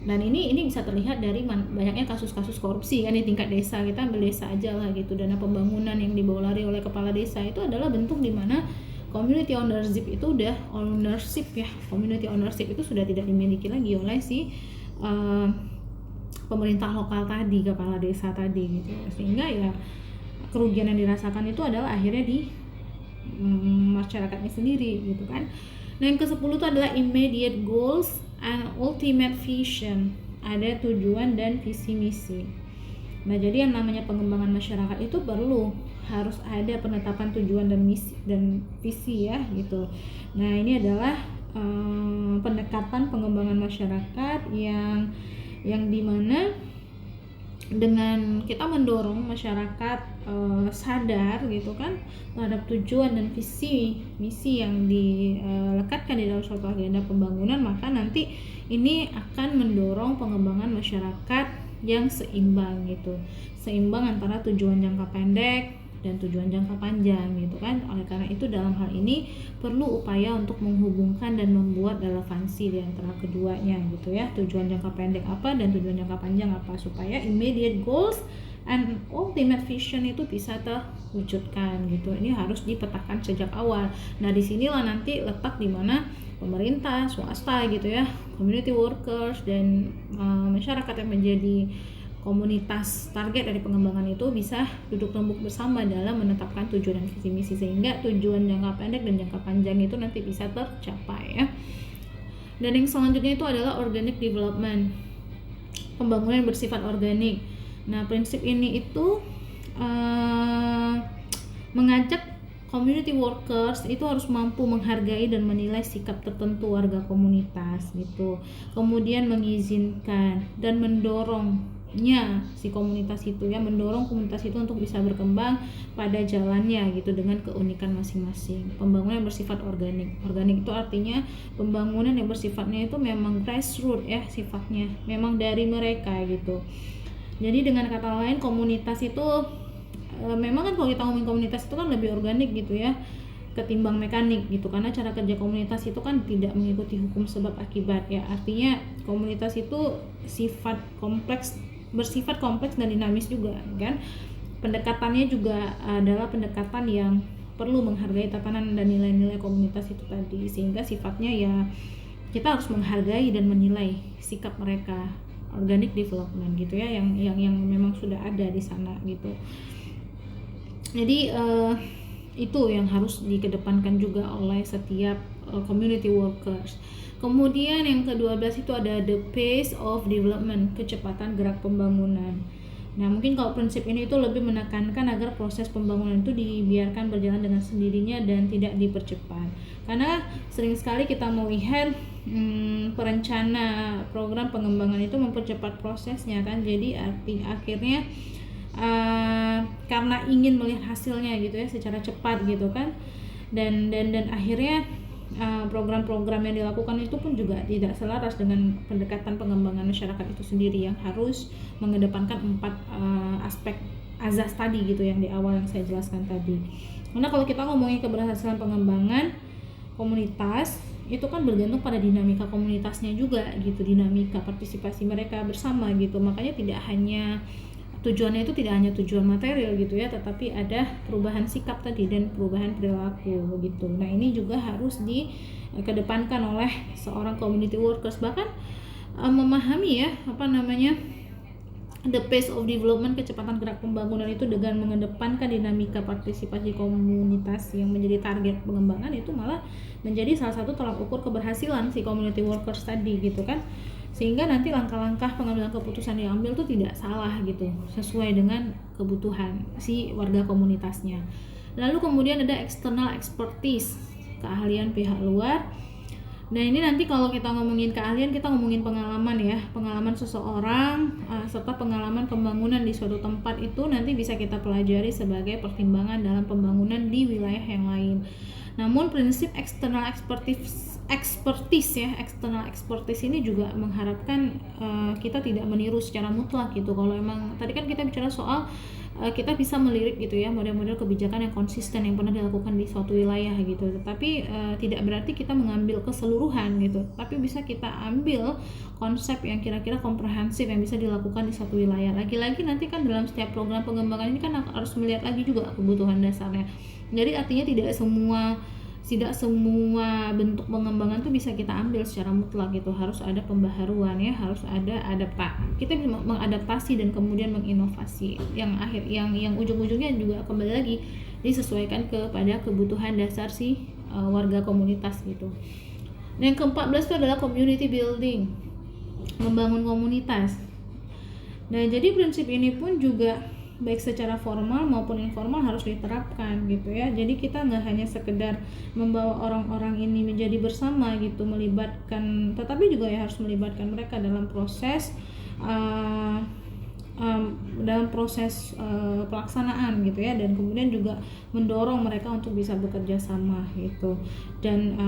Dan ini bisa terlihat dari banyaknya kasus-kasus korupsi kan di tingkat desa. Kita ambil desa aja lah gitu, dana pembangunan yang dibawa lari oleh kepala desa itu adalah bentuk dimana community ownership itu community ownership itu sudah tidak dimiliki lagi oleh si pemerintah lokal tadi, kepala desa tadi gitu. Sehingga ya kerugian yang dirasakan itu adalah akhirnya di masyarakatnya sendiri gitu kan. Nah yang ke-10 itu adalah immediate goals and ultimate vision, ada tujuan dan visi misi. Nah jadi yang namanya pengembangan masyarakat itu harus ada penetapan tujuan dan misi dan visi ya gitu. Nah ini adalah pendekatan pengembangan masyarakat yang dimana dengan kita mendorong masyarakat sadar gitu kan terhadap tujuan dan visi misi yang dilekatkan di dalam suatu agenda pembangunan, maka nanti ini akan mendorong pengembangan masyarakat yang seimbang gitu, seimbang antara tujuan jangka pendek dan tujuan jangka panjang gitu kan. Oleh karena itu dalam hal ini perlu upaya untuk menghubungkan dan membuat relevansi di antara keduanya gitu ya, tujuan jangka pendek apa dan tujuan jangka panjang apa, supaya immediate goals and ultimate vision itu bisa terwujudkan gitu. Ini harus dipetakan sejak awal. Nah disinilah nanti letak di mana pemerintah, swasta gitu ya, community workers dan masyarakat yang menjadi komunitas target dari pengembangan itu bisa duduk rembuk bersama dalam menetapkan tujuan dan visi misi, sehingga tujuan jangka pendek dan jangka panjang itu nanti bisa tercapai ya. Dan yang selanjutnya itu adalah organic development, pembangunan yang bersifat organik. Nah prinsip ini itu mengajak community workers itu harus mampu menghargai dan menilai sikap tertentu warga komunitas gitu, kemudian mengizinkan dan mendorongnya si komunitas itu ya, mendorong komunitas itu untuk bisa berkembang pada jalannya gitu dengan keunikan masing-masing. Pembangunan yang bersifat organik itu artinya pembangunan yang bersifatnya itu memang grassroots ya, sifatnya memang dari mereka gitu. Jadi dengan kata lain komunitas itu memang kan kalau kita ngomongin komunitas itu kan lebih organik gitu ya ketimbang mekanik gitu, karena cara kerja komunitas itu kan tidak mengikuti hukum sebab akibat ya. Artinya komunitas itu bersifat kompleks dan dinamis juga kan. Pendekatannya juga adalah pendekatan yang perlu menghargai tatanan dan nilai-nilai komunitas itu tadi, sehingga sifatnya ya kita harus menghargai dan menilai sikap mereka, organic development gitu ya, yang memang sudah ada di sana gitu. Jadi itu yang harus dikedepankan juga oleh setiap community workers. Kemudian yang ke-12 itu ada the pace of development, kecepatan gerak pembangunan. Nah, mungkin kalau prinsip ini itu lebih menekankan agar proses pembangunan itu dibiarkan berjalan dengan sendirinya dan tidak dipercepat. Karena sering sekali kita melihat perencana program pengembangan itu mempercepat prosesnya kan. Jadi akhirnya karena ingin melihat hasilnya gitu ya secara cepat gitu kan. Dan akhirnya program-program yang dilakukan itu pun juga tidak selaras dengan pendekatan pengembangan masyarakat itu sendiri yang harus mengedepankan 4 aspek azas tadi gitu yang di awal yang saya jelaskan tadi. Karena kalau kita ngomongin keberhasilan pengembangan komunitas itu kan bergantung pada dinamika komunitasnya juga gitu, dinamika partisipasi mereka bersama gitu. Makanya tujuannya itu tidak hanya tujuan material gitu ya, tetapi ada perubahan sikap tadi dan perubahan perilaku begitu. Nah, ini juga harus dikedepankan oleh seorang community workers, bahkan memahami ya the pace of development, kecepatan gerak pembangunan itu dengan mengedepankan dinamika partisipasi komunitas yang menjadi target pengembangan itu malah menjadi salah satu tolak ukur keberhasilan si community workers tadi gitu kan. Sehingga nanti langkah-langkah pengambilan keputusan yang diambil itu tidak salah gitu, sesuai dengan kebutuhan si warga komunitasnya. Lalu kemudian ada external expertise, keahlian pihak luar. Nah, ini nanti kalau kita ngomongin keahlian, kita ngomongin pengalaman ya, pengalaman seseorang serta pengalaman pembangunan di suatu tempat itu nanti bisa kita pelajari sebagai pertimbangan dalam pembangunan di wilayah yang lain. Namun prinsip external expertise ini juga mengharapkan kita tidak meniru secara mutlak gitu. Kalau emang tadi kan kita bicara soal kita bisa melirik gitu ya model-model kebijakan yang konsisten yang pernah dilakukan di suatu wilayah gitu, tetapi tidak berarti kita mengambil keseluruhan gitu, tapi bisa kita ambil konsep yang kira-kira komprehensif yang bisa dilakukan di satu wilayah. Lagi-lagi nanti kan dalam setiap program pengembangan ini kan harus melihat lagi juga kebutuhan dasarnya. Jadi artinya tidak semua bentuk pengembangan tuh bisa kita ambil secara mutlak gitu, harus ada pembaharuan ya, harus ada kita bisa mengadaptasi dan kemudian menginovasi yang ujung-ujungnya juga kembali lagi disesuaikan kepada kebutuhan dasar si warga komunitas gitu. Yang ke-14 itu adalah community building, membangun komunitas. Nah, jadi prinsip ini pun juga baik secara formal maupun informal harus diterapkan gitu ya. Jadi kita nggak hanya sekedar membawa orang-orang ini menjadi bersama gitu, tetapi juga ya harus melibatkan mereka dalam proses pelaksanaan gitu ya, dan kemudian juga mendorong mereka untuk bisa bekerja sama gitu, dan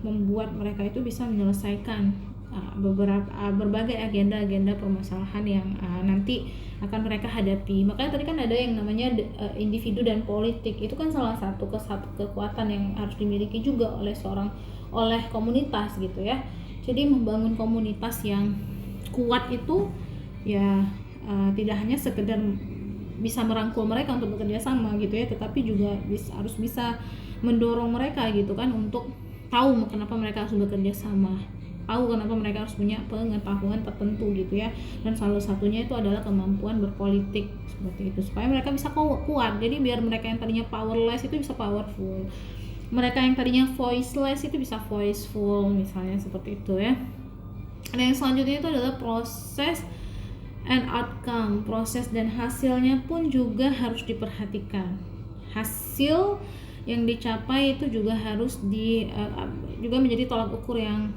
membuat mereka itu bisa menyelesaikan berbagai agenda permasalahan yang nanti akan mereka hadapi. Makanya tadi kan ada yang namanya individu dan politik, itu kan salah satu kekuatan yang harus dimiliki juga oleh komunitas gitu ya. Jadi membangun komunitas yang kuat itu ya tidak hanya sekedar bisa merangkul mereka untuk bekerja sama gitu ya, tetapi juga harus bisa mendorong mereka gitu kan untuk tahu kenapa mereka harus bekerja sama, tahu kenapa mereka harus punya pengetahuan tertentu gitu ya. Dan salah satunya itu adalah kemampuan berpolitik seperti itu, supaya mereka bisa kuat. Jadi biar mereka yang tadinya powerless itu bisa powerful, mereka yang tadinya voiceless itu bisa voiceful misalnya, seperti itu ya. Dan yang selanjutnya itu adalah proses and outcome, proses dan hasilnya pun juga harus diperhatikan. Hasil yang dicapai itu juga harus juga menjadi tolak ukur yang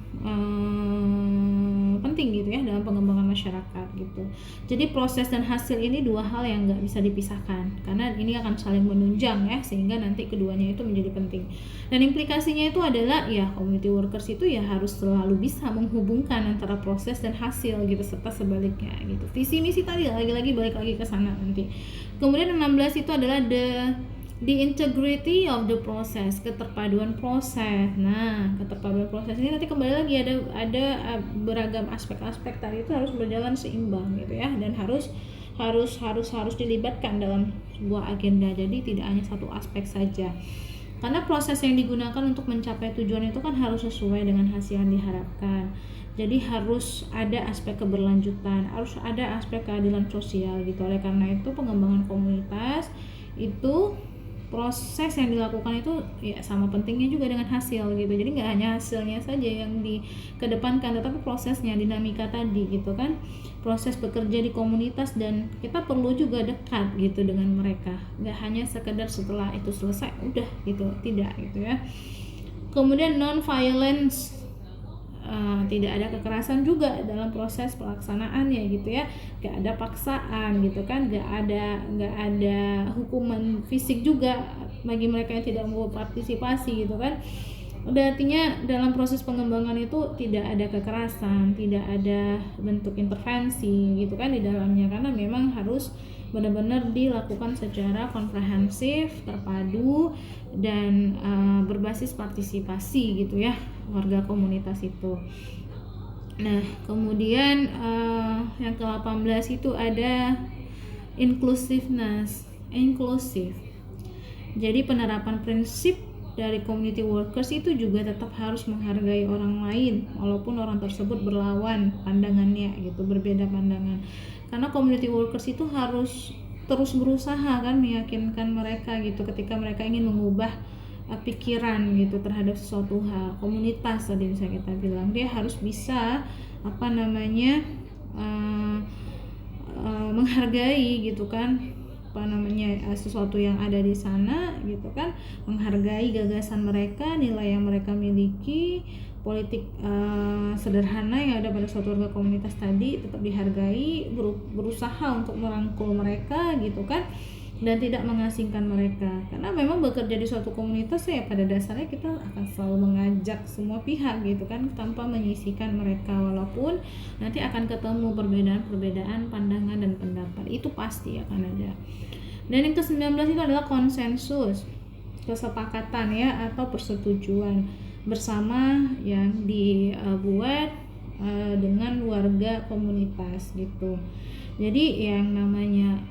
penting gitu ya dalam pengembangan masyarakat gitu. Jadi proses dan hasil ini dua hal yang nggak bisa dipisahkan, karena ini akan saling menunjang ya, sehingga nanti keduanya itu menjadi penting. Dan implikasinya itu adalah ya community workers itu ya harus selalu bisa menghubungkan antara proses dan hasil gitu, serta sebaliknya gitu. Visi misi tadi lagi-lagi balik lagi ke sana nanti. Kemudian 16 itu adalah the integrity of the process, keterpaduan proses. Nah, keterpaduan proses ini nanti kembali lagi ada beragam aspek-aspek tadi itu harus berjalan seimbang gitu ya, dan harus dilibatkan dalam sebuah agenda. Jadi tidak hanya satu aspek saja. Karena proses yang digunakan untuk mencapai tujuan itu kan harus sesuai dengan hasil yang diharapkan. Jadi harus ada aspek keberlanjutan, harus ada aspek keadilan sosial gitu. Oleh karena itu pengembangan komunitas itu proses yang dilakukan itu ya sama pentingnya juga dengan hasil gitu. Jadi nggak hanya hasilnya saja yang dikedepankan, tetapi prosesnya, dinamika tadi gitu kan, proses bekerja di komunitas, dan kita perlu juga dekat gitu dengan mereka, nggak hanya sekedar setelah itu selesai udah gitu, tidak gitu ya. Kemudian non violence, tidak ada kekerasan juga dalam proses pelaksanaannya gitu ya, nggak ada paksaan gitu kan, nggak ada hukuman fisik juga bagi mereka yang tidak mau partisipasi gitu kan. Udah, artinya dalam proses pengembangan itu tidak ada kekerasan, tidak ada bentuk intervensi gitu kan di dalamnya, karena memang harus benar-benar dilakukan secara komprehensif, terpadu, dan berbasis partisipasi gitu ya warga komunitas itu. Nah, kemudian yang ke-18 itu ada inclusiveness, inklusif. Jadi penerapan prinsip dari community workers itu juga tetap harus menghargai orang lain walaupun orang tersebut berlawan pandangannya gitu, berbeda pandangan. Karena community workers itu harus terus berusaha kan meyakinkan mereka gitu ketika mereka ingin mengubah pikiran gitu terhadap sesuatu hal. Komunitas tadi bisa kita bilang dia harus bisa menghargai gitu kan sesuatu yang ada di sana gitu kan, menghargai gagasan mereka, nilai yang mereka miliki, politik sederhana yang ada pada suatu warga komunitas tadi tetap dihargai, berusaha untuk merangkul mereka gitu kan, dan tidak mengasingkan mereka. Karena memang bekerja di suatu komunitas ya pada dasarnya kita akan selalu mengajak semua pihak gitu kan, tanpa menyisihkan mereka, walaupun nanti akan ketemu perbedaan pandangan dan pendapat, itu pasti akan ada. Dan yang ke-19 itu adalah konsensus, kesepakatan ya, atau persetujuan bersama yang dibuat dengan warga komunitas gitu. Jadi yang namanya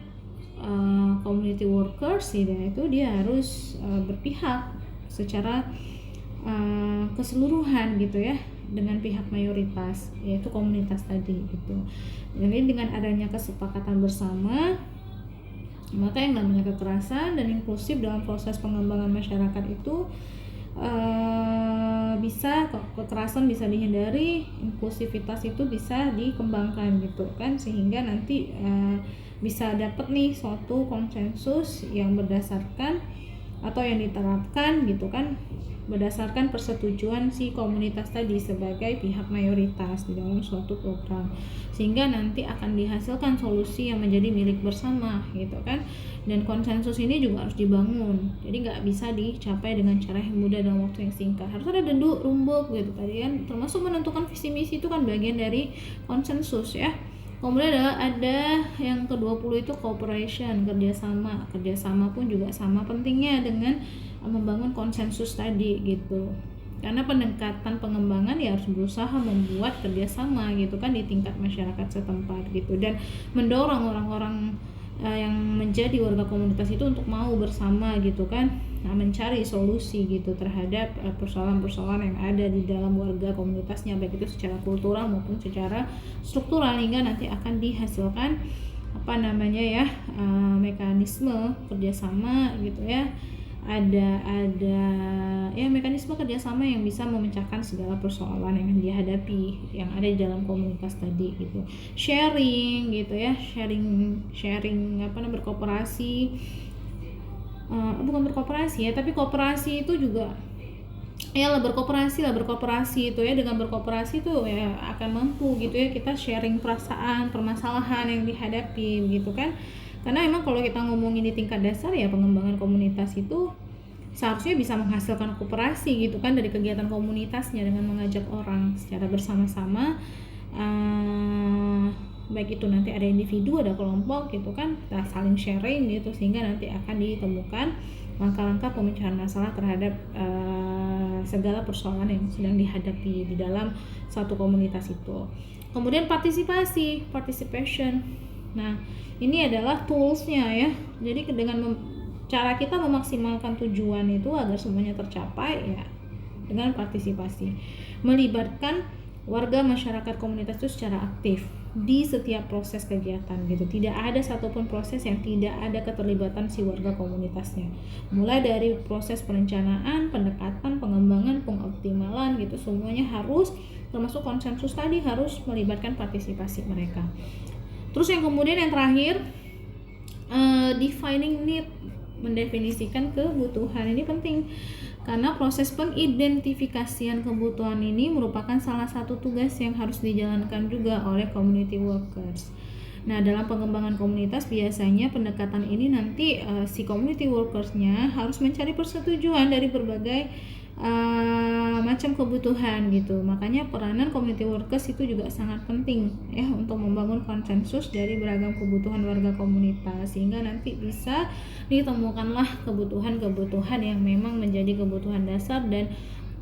community workers itu dia harus berpihak secara keseluruhan gitu ya dengan pihak mayoritas, yaitu komunitas tadi gitu. Jadi dengan adanya kesepakatan bersama, maka yang namanya kekerasan dan inklusif dalam proses pengembangan masyarakat itu kekerasan bisa dihindari, inklusivitas itu bisa dikembangkan gitu kan, sehingga nanti bisa dapat nih suatu konsensus yang berdasarkan atau yang diterapkan gitu kan berdasarkan persetujuan si komunitas tadi sebagai pihak mayoritas di dalam suatu program, sehingga nanti akan dihasilkan solusi yang menjadi milik bersama gitu kan. Dan konsensus ini juga harus dibangun, jadi nggak bisa dicapai dengan cara yang mudah dalam waktu yang singkat, harus ada denduk rumbuk gitu tadi kan, termasuk menentukan visi misi itu kan bagian dari konsensus ya. Kemudian ada yang ke-20 itu cooperation, kerjasama pun juga sama pentingnya dengan membangun konsensus tadi gitu, karena pendekatan pengembangan ya harus berusaha membuat kerjasama gitu kan di tingkat masyarakat setempat gitu, dan mendorong orang-orang yang menjadi warga komunitas itu untuk mau bersama gitu kan, mencari solusi gitu terhadap persoalan-persoalan yang ada di dalam warga komunitasnya, baik itu secara kultural maupun secara struktural, hingga nanti akan dihasilkan mekanisme kerjasama gitu ya. Ada ya mekanisme kerjasama yang bisa memecahkan segala persoalan yang dihadapi yang ada di dalam komunitas tadi gitu. Sharing gitu ya, berkooperasi, bukan berkooperasi ya, tapi kooperasi itu juga berkooperasi itu ya, dengan berkooperasi itu ya akan mampu gitu ya kita sharing perasaan, permasalahan yang dihadapi gitu kan. Karena emang kalau kita ngomongin di tingkat dasar ya, pengembangan komunitas itu seharusnya bisa menghasilkan kooperasi gitu kan dari kegiatan komunitasnya, dengan mengajak orang secara bersama-sama, baik itu nanti ada individu, ada kelompok gitu kan, kita saling sharing gitu, sehingga nanti akan ditemukan langkah-langkah pemecahan masalah terhadap segala persoalan yang sedang dihadapi di dalam satu komunitas itu. Kemudian participation. Nah, ini adalah toolsnya ya. Jadi dengan cara kita memaksimalkan tujuan itu agar semuanya tercapai ya dengan partisipasi, melibatkan warga masyarakat komunitas itu secara aktif di setiap proses kegiatan gitu. Tidak ada satupun proses yang tidak ada keterlibatan si warga komunitasnya. Mulai dari proses perencanaan, pendekatan, pengembangan, pengoptimalan gitu, semuanya harus, termasuk konsensus tadi, harus melibatkan partisipasi mereka. Terus yang kemudian yang terakhir, defining need, mendefinisikan kebutuhan. Ini penting karena proses pengidentifikasian kebutuhan ini merupakan salah satu tugas yang harus dijalankan juga oleh community workers. Nah, dalam pengembangan komunitas biasanya pendekatan ini nanti si community workersnya harus mencari persetujuan dari berbagai macam kebutuhan gitu. Makanya peranan community workers itu juga sangat penting ya untuk membangun konsensus dari beragam kebutuhan warga komunitas, sehingga nanti bisa ditemukanlah kebutuhan-kebutuhan yang memang menjadi kebutuhan dasar dan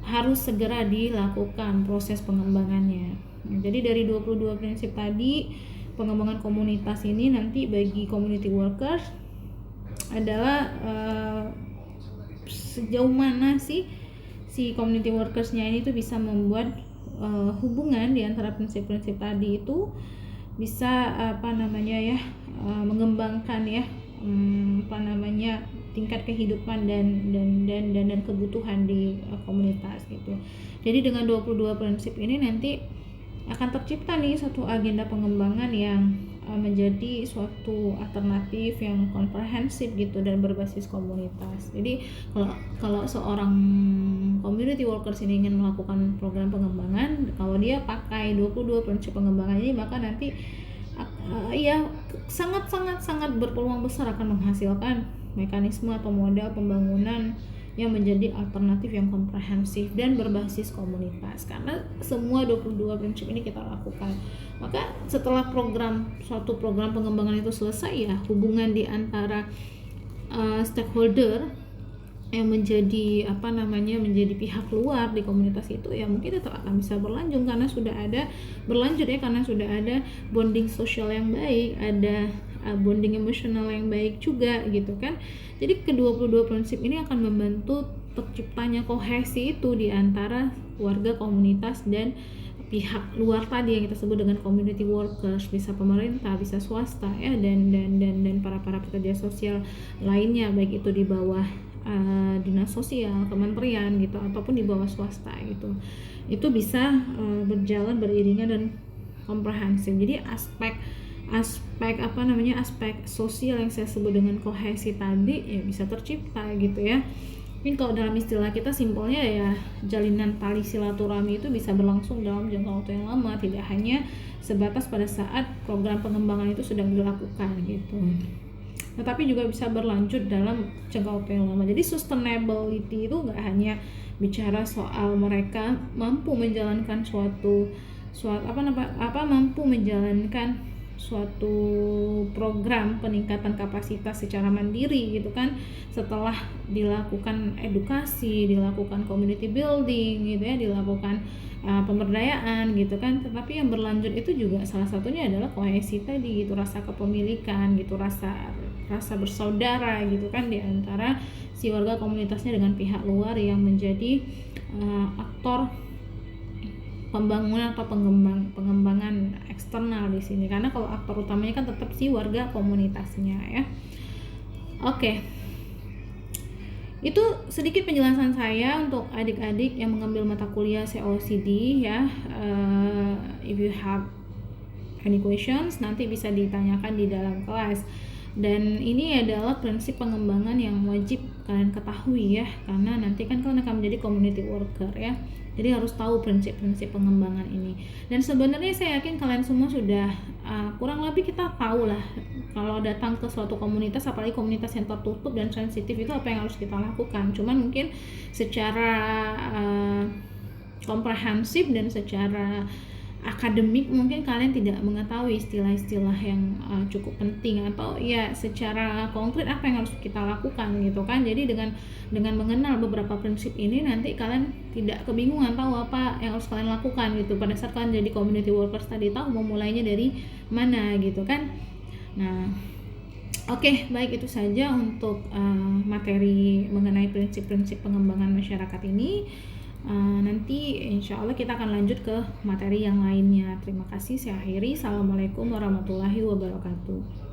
harus segera dilakukan proses pengembangannya. Jadi dari 22 prinsip tadi, pengembangan komunitas ini nanti bagi community workers adalah sejauh mana sih si community workersnya ini tuh bisa membuat hubungan di antara prinsip-prinsip tadi itu bisa mengembangkan ya tingkat kehidupan dan kebutuhan di komunitas gitu. Jadi dengan 22 prinsip ini nanti akan tercipta nih satu agenda pengembangan yang menjadi suatu alternatif yang komprehensif gitu dan berbasis komunitas. Jadi kalau seorang community workers ini ingin melakukan program pengembangan, kalau dia pakai 22 prinsip pengembangan ini, maka nanti sangat berpeluang besar akan menghasilkan mekanisme atau model pembangunan yang menjadi alternatif yang komprehensif dan berbasis komunitas. Karena semua 22 prinsip ini kita lakukan, maka setelah suatu program pengembangan itu selesai ya, hubungan di antara stakeholder yang menjadi pihak luar di komunitas itu ya mungkin tetap akan bisa berlanjut karena sudah ada bonding sosial yang baik, ada bonding emosional yang baik juga gitu kan. Jadi ke-22 prinsip ini akan membantu terciptanya kohesi itu di antara warga komunitas dan pihak luar tadi yang kita sebut dengan community workers, bisa pemerintah, bisa swasta ya, dan para pekerja sosial lainnya, baik itu di bawah dinas sosial, kementerian gitu, ataupun di bawah swasta gitu. Itu bisa berjalan beriringan dan komprehensif. Jadi aspek sosial yang saya sebut dengan kohesi tadi ya bisa tercipta gitu ya. Mungkin kalau dalam istilah kita simpelnya ya, jalinan tali silaturahmi itu bisa berlangsung dalam jangka waktu yang lama, tidak hanya sebatas pada saat program pengembangan itu sedang dilakukan gitu, tetapi juga bisa berlanjut dalam jangka waktu yang lama. Jadi sustainability itu nggak hanya bicara soal mereka mampu menjalankan suatu program peningkatan kapasitas secara mandiri gitu kan, setelah dilakukan edukasi, dilakukan community building gitu ya, dilakukan pemberdayaan gitu kan, tetapi yang berlanjut itu juga salah satunya adalah kohesi tadi gitu, rasa kepemilikan gitu, rasa bersaudara gitu kan di antara si warga komunitasnya dengan pihak luar yang menjadi aktor pembangunan atau pengembangan eksternal di sini, karena kalau aktor utamanya kan tetap si warga komunitasnya ya. Oke. Itu sedikit penjelasan saya untuk adik-adik yang mengambil mata kuliah COCD ya. If you have any questions nanti bisa ditanyakan di dalam kelas. Dan ini adalah prinsip pengembangan yang wajib kalian ketahui ya, karena nanti kan kalian akan menjadi community worker ya. Jadi harus tahu prinsip-prinsip pengembangan ini. Dan sebenarnya saya yakin kalian semua sudah kurang lebih kita tahu lah kalau datang ke suatu komunitas, apalagi komunitas yang tertutup dan sensitif, itu apa yang harus kita lakukan. Cuman mungkin secara komprehensif dan secara akademik mungkin kalian tidak mengetahui istilah-istilah yang cukup penting, atau ya secara konkret apa yang harus kita lakukan gitu kan. Jadi dengan mengenal beberapa prinsip ini nanti kalian tidak kebingungan tahu apa yang harus kalian lakukan gitu pada saat kalian jadi community workers tadi, tahu mau mulainya dari mana gitu kan. Nah oke, baik, itu saja untuk materi mengenai prinsip-prinsip pengembangan masyarakat ini. Nanti insya Allah kita akan lanjut ke materi yang lainnya. Terima kasih, saya akhiri. Assalamualaikum warahmatullahi wabarakatuh.